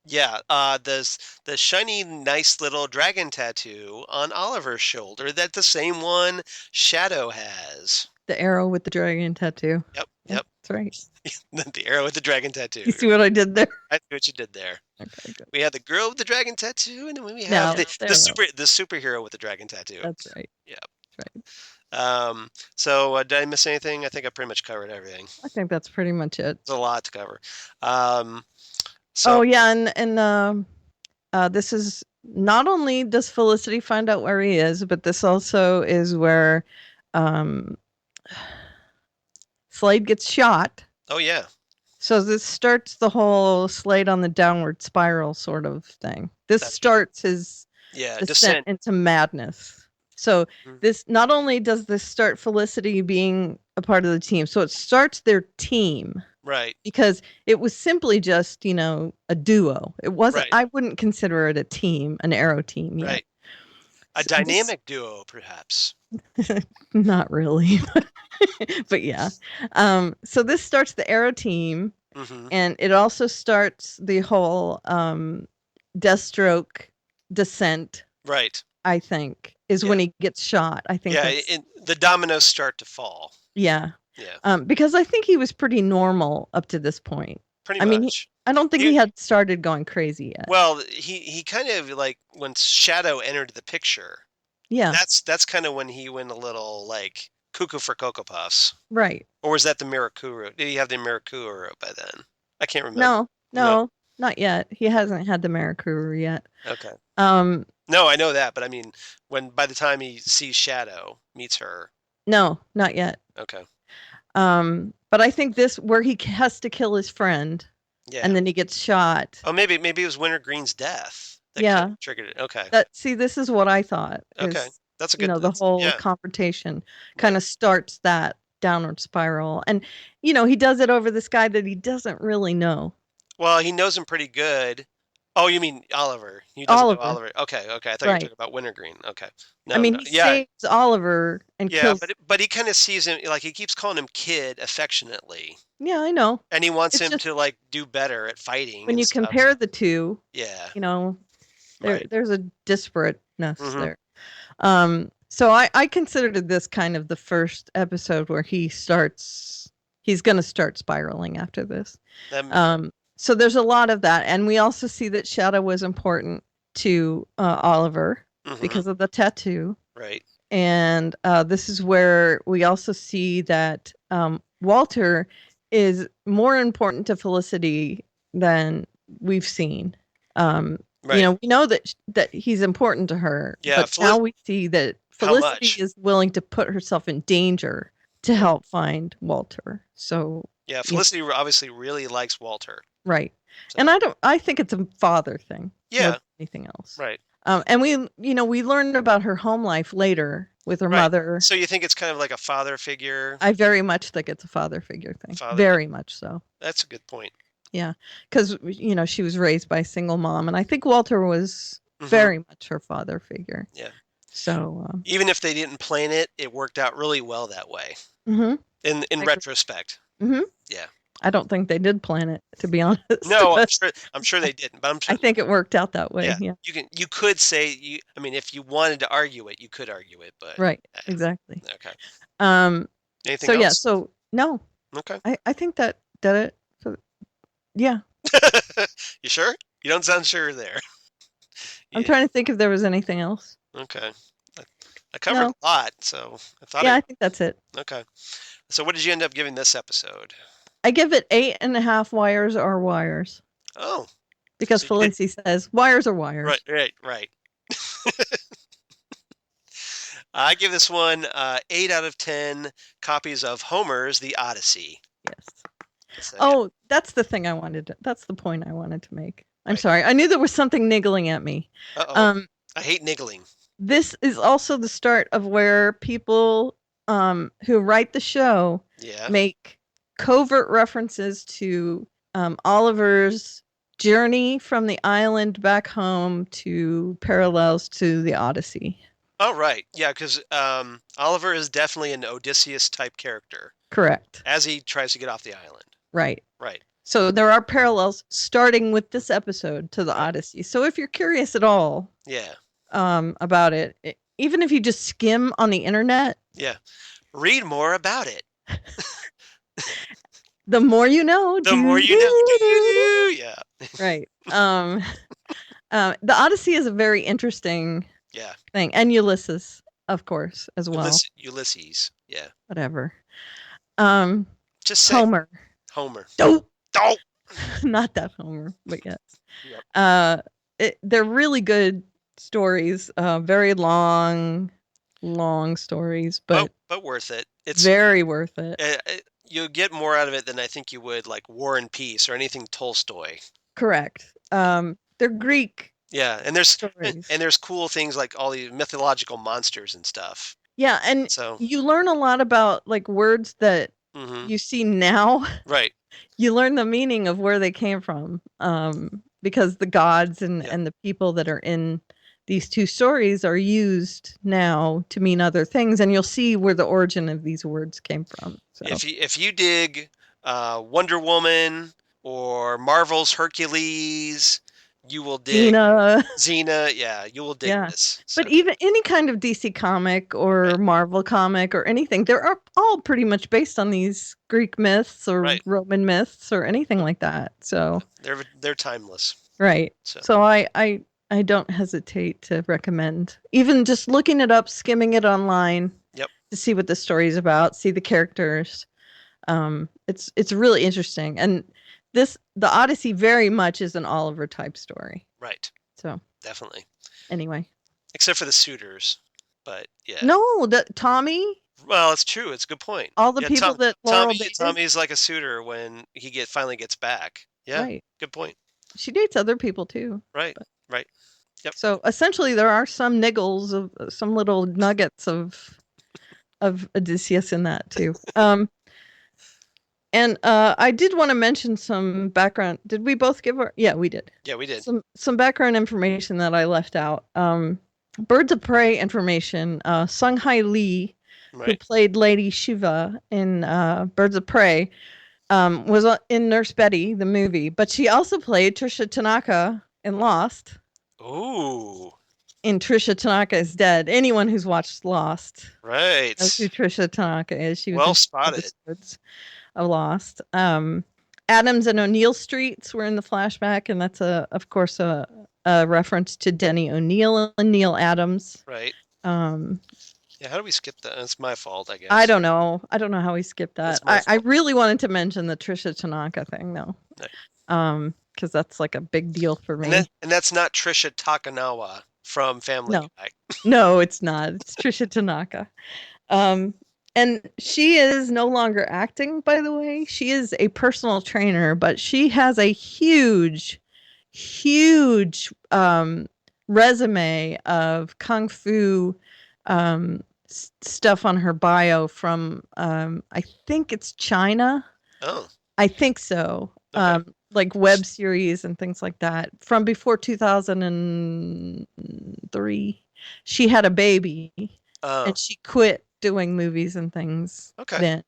Yeah. The shiny, nice little dragon tattoo on Oliver's shoulder that the same one Shadow has. The arrow with the dragon tattoo. Yep. That's right. The arrow with the dragon tattoo. You see what I did there? I see what you did there. Okay, good. We had the girl with the dragon tattoo, and then we have the superhero with the dragon tattoo. That's right. Yeah. That's right. So did I miss anything? I think I pretty much covered everything. I think that's pretty much it. There's a lot to cover. This is not only does Felicity find out where he is, but this also is where Slade gets shot. Oh yeah. So this starts the whole Slade on the downward spiral sort of thing. This starts his descent into madness. So this not only does this start Felicity being a part of the team, so it starts their team. Right. Because it was simply just, a duo. It wasn't, I wouldn't consider it a team, an Arrow team yet. Right. A dynamic duo, perhaps. Not really. But yeah. So this starts the Arrow team, and it also starts the whole Deathstroke descent. Right. I think is when he gets shot. I think. Yeah, the dominoes start to fall. Yeah. Yeah. Because I think he was pretty normal up to this point. Pretty much. I don't think he had started going crazy yet. Well, he kind of like when Shadow entered the picture. Yeah. That's kind of when he went a little like cuckoo for Cocoa Puffs. Right. Or was that the Mirakuru? Did he have the Mirakuru by then? I can't remember. No, not yet. He hasn't had the Mirakuru yet. Okay. No, I know that, but I mean, by the time he sees Shadow, meets her. No, not yet. Okay. But I think where he has to kill his friend, and then he gets shot. Oh, maybe it was Wintergreen's death that kind of triggered it. Okay. This is what I thought. Okay, that's a good. The whole confrontation kind of starts that downward spiral, and he does it over this guy that he doesn't really know. Well, he knows him pretty good. Oh, you mean Oliver? He doesn't know Oliver. Okay. I thought you were talking about Wintergreen. Okay. No, he saves Oliver and kills. but he kind of sees him like he keeps calling him kid affectionately. Yeah, I know. And he wants him to like do better at fighting. When you compare the two, there's a disparateness there. So I considered this kind of the first episode where he's going to start spiraling after this. So there's a lot of that. And we also see that Shadow was important to Oliver because of the tattoo. Right. And this is where we also see that Walter is more important to Felicity than we've seen. Right. We know that he's important to her. Yeah, but now we see that Felicity is willing to put herself in danger to help find Walter. So yeah, Felicity obviously really likes Walter. Right. So. And I think it's a father thing. Yeah. More than anything else. Right. And we learned about her home life later with her mother. So you think it's kind of like a father figure? I very much think it's a father figure thing. Very much so. That's a good point. Yeah. Because, she was raised by a single mom. And I think Walter was very much her father figure. Yeah. So. Even if they didn't plan it, it worked out really well that way. In retrospect. Yeah. I don't think they did plan it, to be honest. No, I'm sure they didn't. But I think it worked out that way. Yeah. You could say if you wanted to argue it, you could argue it, but right, exactly. Okay. Anything else? Yeah. So no. Okay. I think that did it. So, yeah. You sure? You don't sound sure there. I'm trying to think if there was anything else. Okay. I covered a lot, so I thought. Yeah, I think that's it. Okay. So what did you end up giving this episode? I give it 8.5 wires are wires. Oh. Because Felicity says wires are wires. Right. I give this one 8 out of 10 copies of Homer's The Odyssey. Yes. So, that's the thing that's the point I wanted to make. I'm sorry. I knew there was something niggling at me. Uh-oh. I hate niggling. This is also the start of where people who write the show make covert references to Oliver's journey from the island back home to parallels to the Odyssey. Oh, right. Yeah, because Oliver is definitely an Odysseus type character. Correct. As he tries to get off the island. Right. Right. So there are parallels starting with this episode to the Odyssey. So if you're curious at all about it, even if you just skim on the internet, Read more about it. The more you know. The more you know. Yeah. Right. The Odyssey is a very interesting thing, and Ulysses, of course, as well. Ulysses. Yeah. Whatever. Just say Homer. Dope. Not that Homer, but yes. Yep. They're really good stories. Very long stories, but worth it. It's very worth it. You'll get more out of it than I think you would like War and Peace or anything Tolstoy. Correct. They're Greek. Yeah, and there's stories. and there's cool things like all these mythological monsters and stuff. Yeah, and so you learn a lot about like words that you see now. Right. You learn the meaning of where they came from, because the gods and the people that are in these two stories are used now to mean other things, and you'll see where the origin of these words came from. So. If you dig Wonder Woman or Marvel's Hercules, you will dig Xena. Yeah, you will dig this. So. But even any kind of DC comic or Marvel comic or anything, they're all pretty much based on these Greek myths or Roman myths or anything like that. So they're timeless. Right. So I don't hesitate to recommend even just looking it up, skimming it online. Yep. To see what the story's about, see the characters. It's really interesting, and the Odyssey very much is an Oliver type story. Right. So definitely. Anyway. Except for the suitors, but yeah. No, Tommy. Well, it's true. It's a good point. All the people that Laurel Tommy's like a suitor when he finally gets back. Yeah. Right. Good point. She dates other people too. Right. Right. Yep. So essentially, there are some niggles of some little nuggets of Odysseus in that too. And I did want to mention some background. Did we both give our? Yeah, we did. Yeah, we did. Some background information that I left out. Birds of Prey information. Sung-Hai Lee, who played Lady Shiva in Birds of Prey, was in Nurse Betty, the movie, but she also played Trisha Tanaka in Lost. Ooh. In Trisha Tanaka is Dead. Anyone who's watched Lost, right, knows who Trisha Tanaka is. She was well spotted. Of Lost. Adams and O'Neill Streets were in the flashback, and that's of course a reference to Denny O'Neill and Neil Adams. Right. Yeah, how do we skip that? It's my fault, I guess. I don't know how we skipped that. I really wanted to mention the Trisha Tanaka thing though. Right. Because that's like a big deal for me. And that's not Trisha Takanawa from Family Guy. No, it's not. It's Trisha Tanaka. And she is no longer acting, by the way. She is a personal trainer, but she has a huge resume of kung fu stuff on her bio from I think it's China. Oh. I think so. Okay. Like web series and things like that from before 2003. She had a baby and she quit doing movies and things then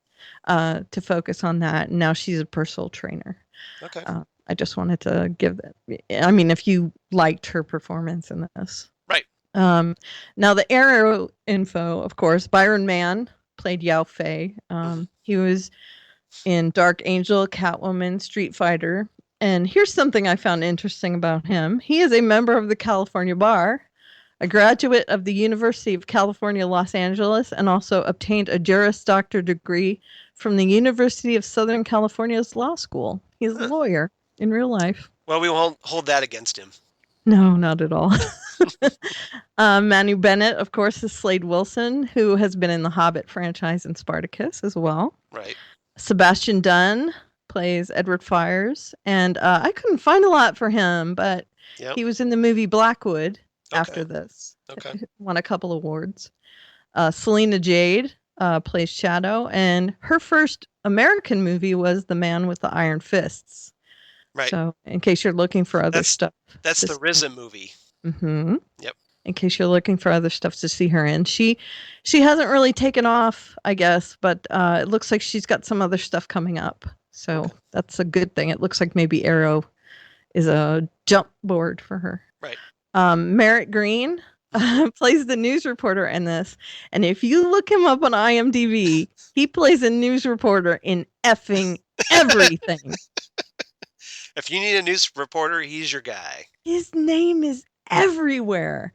to focus on that. And now she's a personal trainer. Okay. I just wanted to give that. I mean, if you liked her performance in this. Right. Now the Arrow info, of course, Byron Mann played Yao Fei. He was in Dark Angel, Catwoman, Street Fighter. And here's something I found interesting about him. He is a member of the California Bar, a graduate of the University of California, Los Angeles, and also obtained a Juris Doctor degree from the University of Southern California's Law School. He's a lawyer in real life. Well, we won't hold that against him. No, not at all. Manu Bennett, of course, is Slade Wilson, who has been in the Hobbit franchise and Spartacus as well. Right. Sebastian Dunn plays Edward Fires, and I couldn't find a lot for him, but he was in the movie Blackwood after this. Okay. Won a couple awards. Selena Jade plays Shadow, and her first American movie was The Man with the Iron Fists. Right. So, in case you're looking for other stuff. That's the RZA movie. Mm-hmm. Yep. In case you're looking for other stuff to see her in. She hasn't really taken off, I guess, but it looks like she's got some other stuff coming up. So that's a good thing. It looks like maybe Arrow is a jump board for her. Right. Merritt Green plays the news reporter in this. And if you look him up on IMDb, he plays a news reporter in effing everything. If you need a news reporter, he's your guy. His name is everywhere.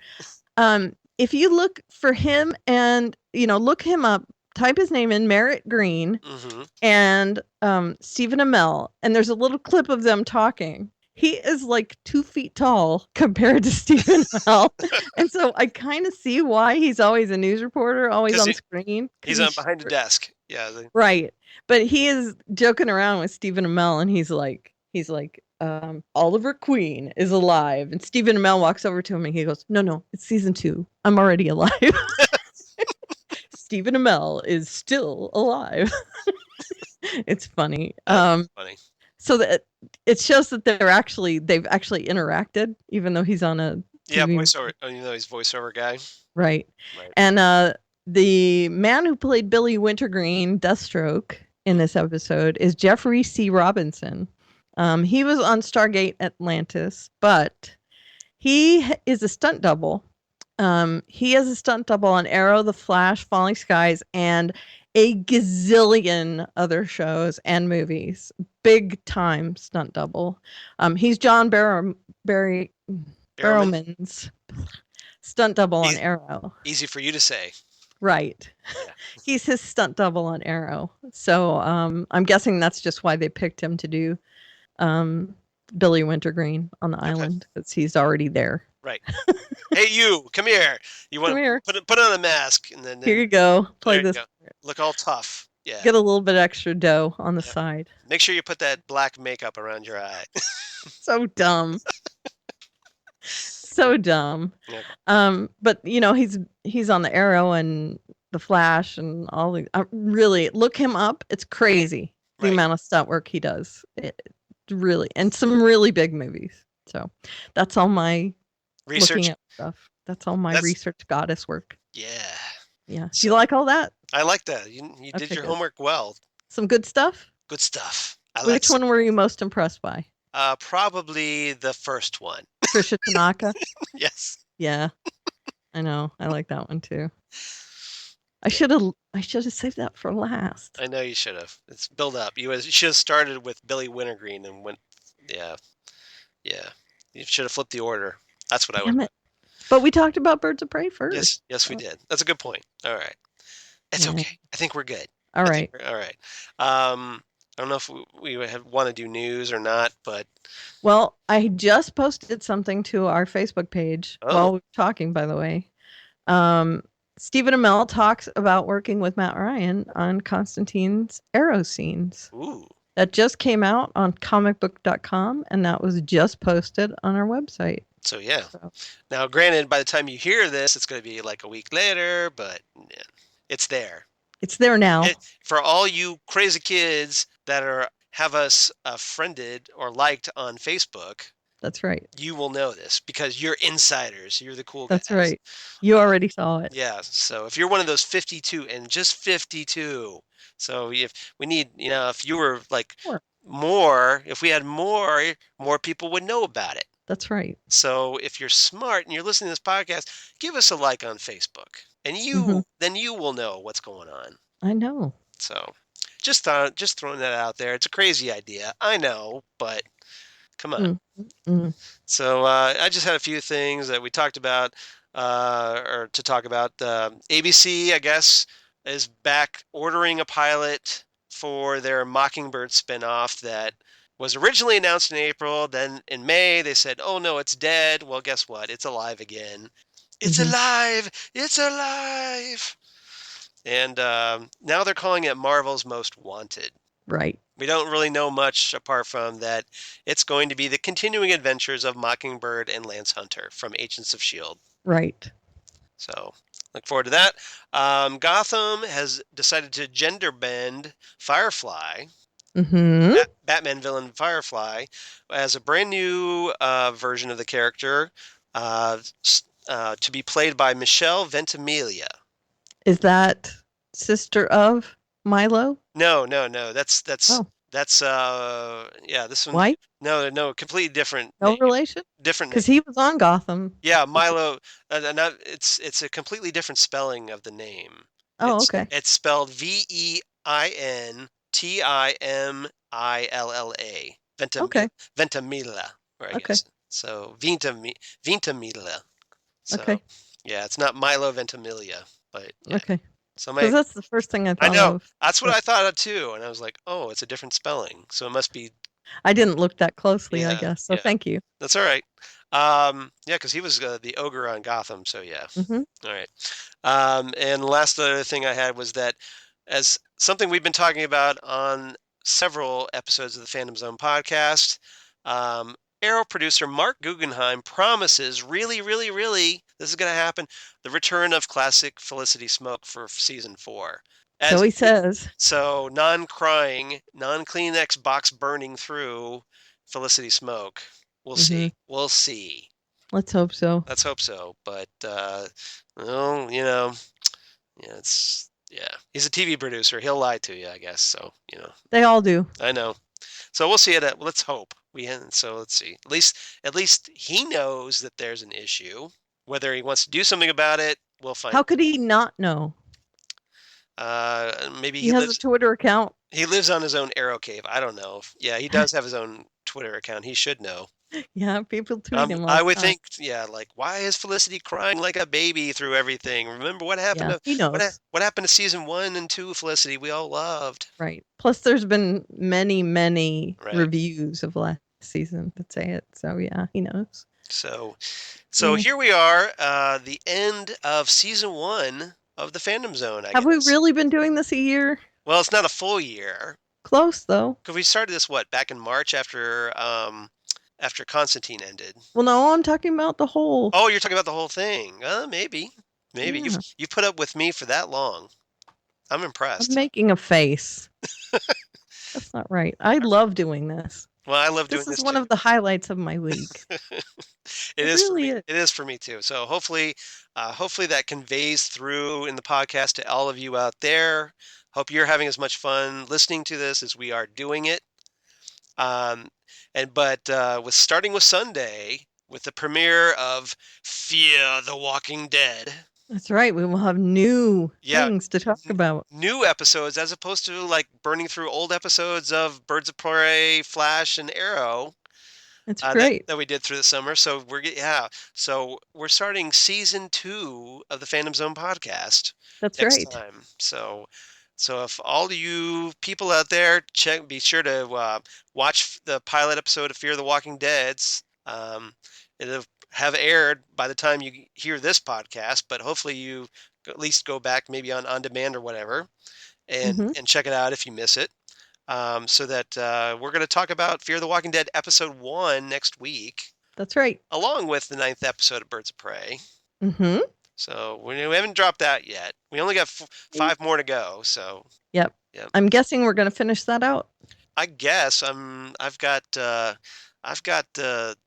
If you look for him and, look him up, type his name in, Merritt Green, and Stephen Amell, and there's a little clip of them talking. He is like 2 feet tall compared to Stephen Amell. And so I kind of see why he's always a news reporter, always on screen. He's behind a desk. Yeah. Right. But he is joking around with Stephen Amell, and he's like, Oliver Queen is alive. And Stephen Amell walks over to him and he goes, No, it's season 2. I'm already alive. Stephen Amell is still alive. It's funny. Funny. So that it shows that they've actually interacted, even though he's on a TV. Voiceover. He's voiceover guy. Right. And the man who played Billy Wintergreen, Deathstroke, in this episode is Jeffrey C. Robinson. He was on Stargate Atlantis, but he is a stunt double. He has a stunt double on Arrow, The Flash, Falling Skies, and a gazillion other shows and movies. Big time stunt double. He's John Barrowman's stunt double on Arrow. Easy for you to say. Right. Yeah. He's his stunt double on Arrow. So I'm guessing that's just why they picked him to do Billy Wintergreen on the island, because he's already there. Right. Hey, you, come here. You want to put on a mask, and then here you go. Play this. Go. Look all tough. Yeah. Get a little bit extra dough on the side. Make sure you put that black makeup around your eye. So dumb. So dumb. Yeah. But he's on the Arrow and the Flash and all the. Really, look him up. It's crazy the amount of stunt work he does. Really, and some really big movies. So that's all my research looking at stuff. That's all my research goddess work. Yeah. So, you like all that? I like that. You did your homework well. Some good stuff. Good stuff. Which one were you most impressed by? Probably the first one. Trisha Tanaka. Yes. Yeah. I know. I like that one too. I should have saved that for last. I know you should have. It's build up. You should have started with Billy Wintergreen and went. Yeah. You should have flipped the order. That's what I would. But we talked about Birds of Prey first. Yes, we did. That's a good point. All right. It's okay. I think we're good. All right. All right. I don't know if we want to do news or not, but. Well, I just posted something to our Facebook page while we were talking, by the way. Stephen Amell talks about working with Matt Ryan on Constantine's Arrow scenes. Ooh. That just came out on comicbook.com, and that was just posted on our website. So, yeah. Now, granted, by the time you hear this, it's going to be like a week later, but it's there. It's there now. For all you crazy kids that have us friended or liked on Facebook. That's right. You will know this because you're insiders. You're the cool guys. That's right. You already saw it. Yeah. So if you're one of those 52 and just 52, so if we need, if you were like more, if we had more people would know about it. That's right. So if you're smart and you're listening to this podcast, give us a like on Facebook, and then you will know what's going on. I know. So just throwing that out there. It's a crazy idea, I know, but come on. Mm-hmm. So I just had a few things that we talked about, or to talk about. ABC, I guess, is back ordering a pilot for their Mockingbird spinoff that was originally announced in April. Then in May, they said, oh, no, it's dead. Well, guess what? It's alive again. It's alive. It's alive. And now they're calling it Marvel's Most Wanted. Right. We don't really know much apart from that it's going to be the continuing adventures of Mockingbird and Lance Hunter from Agents of S.H.I.E.L.D. Right. So look forward to that. Gotham has decided to gender bend Firefly, Batman villain Firefly, as a brand new version of the character to be played by Michelle Ventimiglia. Is that sister of Milo? No. That's That's yeah, this one. White? No, completely different No name. relation? Different Because name. he was on Gotham. Yeah, Milo. Not, it's a completely different spelling of the name. Oh, okay. It's spelled Veintimilla. Okay. Ventimiglia, or I Okay. guess. So Ventimiglia. So Okay. yeah, it's not Milo Ventimiglia, but yeah. Okay. So Because that's the first thing I I thought know of. that's what but I thought of too, and I was like, oh, it's a different spelling, so it must be. I didn't look that closely, I Yeah, guess. So yeah. thank you. That's all right. Yeah, because he was the ogre on Gotham, so yeah. Hmm. All right. And the last other thing I had was that as something we've been talking about on several episodes of the Phantom Zone podcast, um, Arrow producer Mark Guggenheim promises, really, really, really, this is going to happen, the return of classic Felicity Smoke for season 4. So he says. So non-crying, non-Kleenex box burning through Felicity Smoke. We'll see. We'll see. Let's hope so. Let's hope so. But well, yeah, he's a TV producer. He'll lie to you, I guess. So They all do. I know. So we'll see it. Let's hope so let's see. At least he knows that there's an issue. Whether he wants to do something about it, we'll find. How could he not know? Maybe He has a Twitter account. He lives on his own Arrow cave. I don't know. Yeah, he does have his own Twitter account. He should know. Yeah, people tweet him all I the would time. think, yeah, like, why is Felicity crying like a baby through everything? Remember what happened Yeah, he knows. what happened to season 1 and 2, Felicity? We all loved. Right. Plus, there's been many Right. reviews of last season that say it. So yeah, he knows. So Yeah. here we are, the end of season 1 of the Fandom Zone. I Have guess. we really been doing this a year? Well, it's not a full year. Close though. Because we started this back in March after Constantine ended. Well, no, I'm talking about the whole. Oh, you're talking about the whole thing. Maybe. Yeah. You've put up with me for that long. I'm impressed. I'm making a face. That's not right. I love doing this. Well, I love doing This this is one too. of the highlights of my week. It is really for me. is. It is for me too. So hopefully that conveys through in the podcast to all of you out there. Hope you're having as much fun listening to this as we are doing it. With starting with Sunday with the premiere of Fear the Walking Dead. That's right. We will have new things to talk about. New episodes as opposed to like burning through old episodes of Birds of Prey, Flash, and Arrow. It's great. That we did through the summer. So we're starting season 2 of the Phantom Zone podcast. That's next right. time. So if all of you people out there be sure to watch the pilot episode of Fear the Walking Dead's. It'll have aired by the time you hear this podcast, but hopefully you at least go back maybe on demand or whatever and check it out if you miss it. So that we're going to talk about Fear the Walking Dead episode 1 next week. That's right. Along with the 9th episode of Birds of Prey. Mm-hmm. So we haven't dropped that yet. We only got 5 more to go. So. Yep. I'm guessing we're going to finish that out. I guess I've got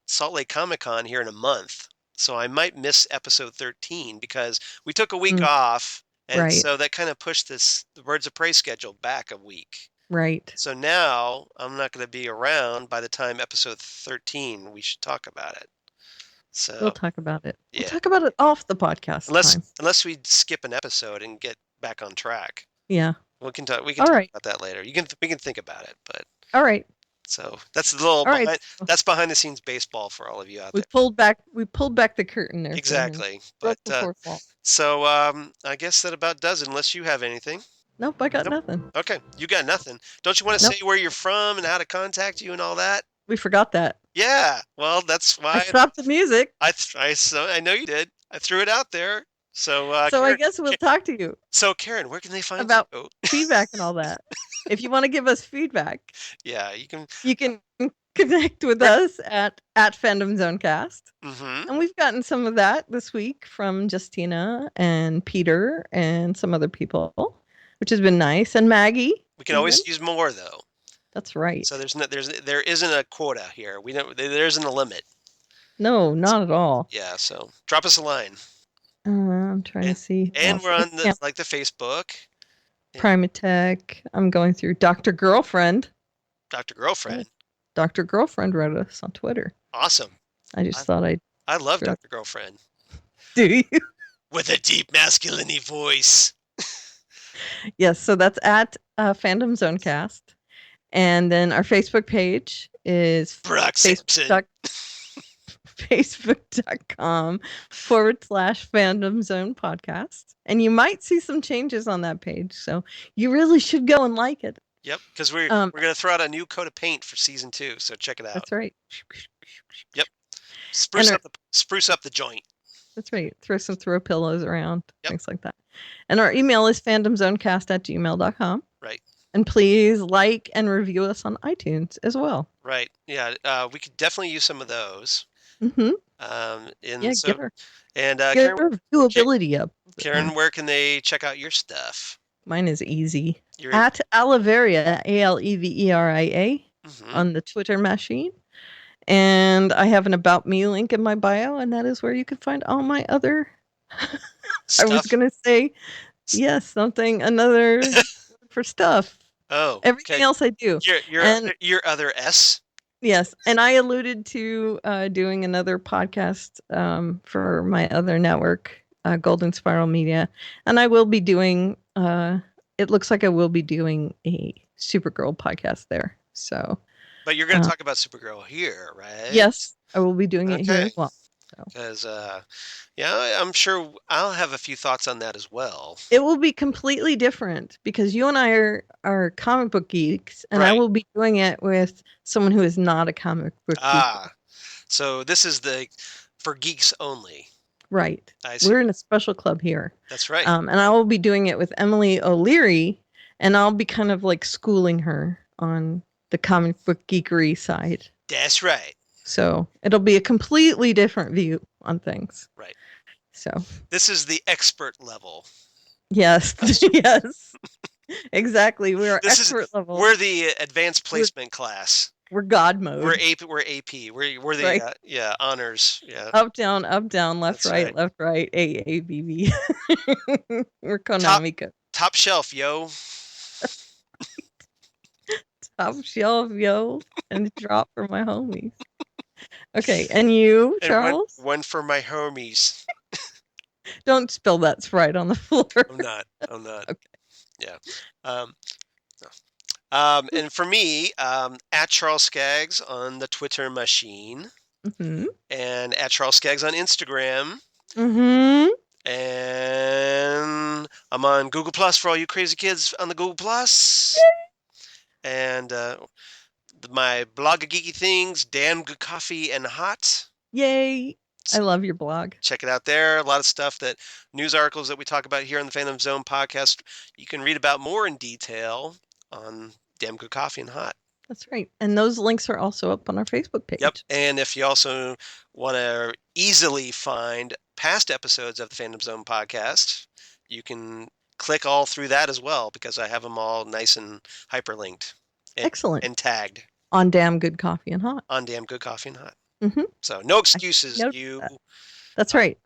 Salt Lake Comic-Con here in a month, so I might miss episode 13 because we took a week off, and so that kind of pushed the Birds of Prey schedule back a week. Right. So now I'm not going to be around by the time episode 13. We should talk about it. So we'll talk about it. Yeah. We'll talk about it off the podcast. Unless we skip an episode and get back on track. Yeah. We can talk about that later. We can think about it, but. All right. So that's that's behind the scenes baseball for all of you out there. We pulled back the curtain there. Exactly. But so I guess that about does it unless you have anything. Nope, I got nothing. Okay, you got nothing. Don't you want to say where you're from and how to contact you and all that? We forgot that. Yeah. Well, that's why I stopped the music. I know you did. I threw it out there. So Karen, I guess we'll talk to you. So Karen, where can they find about you? feedback and all that? If you want to give us feedback, yeah, you can. You can connect with us at Fandom Zonecast, mm-hmm. and we've gotten some of that this week from Justina and Peter and some other people, which has been nice. And Maggie. We can always use more though. That's right. So there isn't a quota here. There isn't a limit. No, not at all. Yeah. So drop us a line. I'm trying to see. And we're on the Facebook. Primatech. I'm going through Dr. Girlfriend. Dr. Girlfriend. Dr. Girlfriend wrote us on Twitter. Awesome. I just thought I'd I love Sure. Dr. Girlfriend. do you. With a deep masculine voice. Yes, so that's at Fandom Zonecast. And then our Facebook page is Brock Simpson. facebook.com/Fandom Zone Podcast. And you might see some changes on that page. So you really should go and like it. Yep, because we're going to throw out a new coat of paint for season 2, so check it out. That's right. Yep. Spruce up the joint. That's right. Throw some throw pillows around, Yep. things like that. And our email is fandomzonecast@gmail.com. Right. And please like and review us on iTunes as well. Right. Yeah. We could definitely use some of those. Mm-hmm. Get her Karen, viewability up. Karen, where can they check out your stuff? Mine is easy. You're At Aleveria, Aleveria, Mhm. on the Twitter machine. And I have an About Me link in my bio, and that is where you can find all my other. I was going to say, yes, another for stuff. Oh, everything okay. else I do. Your other S. Yes, and I alluded to doing another podcast for my other network, Golden Spiral Media, and I will be doing. It looks like I will be doing a Supergirl podcast there. So. But you're going to talk about Supergirl here, right? Yes, I will be doing it here as well. Because, I'm sure I'll have a few thoughts on that as well. It will be completely different because you and I are comic book geeks, and I will be doing it with someone who is not a comic book geek. So this is for geeks only. Right. I see. We're in a special club here. That's right. And I will be doing it with Emily O'Leary, and I'll be kind of like schooling her on the comic book geekery side. That's right. So it'll be a completely different view on things. Right. So this is the expert level. Yes. Yes. Exactly. We're expert level. We're the advanced placement class. We're God mode. We're AP. We're the honors. Yeah. Up down, left, That's right, left, right. A B B. We're Konami. Top shelf, yo. Top shelf, yo, and drop for my homies. Okay, and you, Charles? One for my homies. Don't spill that Sprite on the floor. I'm not. Okay. Yeah. And for me, at Charles Skaggs on the Twitter machine, and at Charles Skaggs on Instagram, and I'm on Google Plus for all you crazy kids on the Google Plus. And my blog of geeky things, Damn Good Coffee and Hot. Yay! I love your blog. Check it out there. A lot of stuff news articles that we talk about here on the Fandom Zone podcast, you can read about more in detail on Damn Good Coffee and Hot. That's right. And those links are also up on our Facebook page. Yep. And if you also want to easily find past episodes of the Fandom Zone podcast, you can click all through that as well, because I have them all nice and hyperlinked. Excellent. And tagged. On Damn Good Coffee and Hot. On Damn Good Coffee and Hot. So no excuses, you. That's right.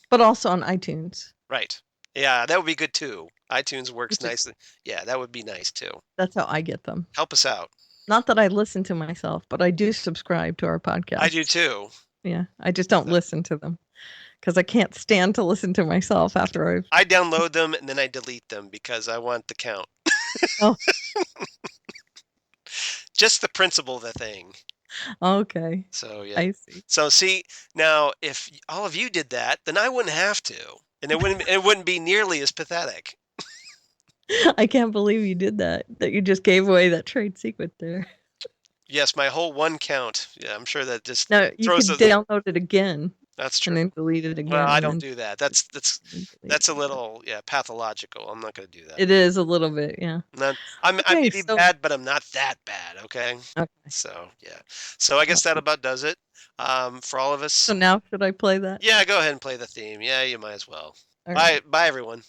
But also on iTunes. Right. Yeah, that would be good too. iTunes works nicely. Yeah, that would be nice too. That's how I get them. Help us out. Not that I listen to myself, but I do subscribe to our podcast. I do too. Yeah, I just don't listen to them because I can't stand to listen to myself after I download them and then I delete them because I want the count. Oh. Just the principle of the thing. Okay. So yeah. I see. So see, now if all of you did that, then I wouldn't have to, and it wouldn't be nearly as pathetic. I can't believe you did that. That you just gave away that trade secret there. Yes, my whole one count. Yeah, I'm sure that just no. You could download it again. That's true. And then delete it again. Well, I don't do that. That's a little pathological. I'm not going to do that. It is a little bit, yeah. I'm maybe bad, but I'm not that bad. Okay. So yeah. So I guess that about does it for all of us. So now should I play that? Yeah, go ahead and play the theme. Yeah, you might as well. Right. Bye, everyone.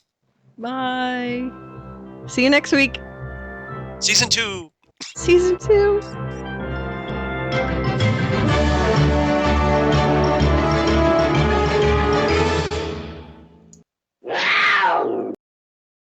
Bye. See you next week. Season 2. Season 2.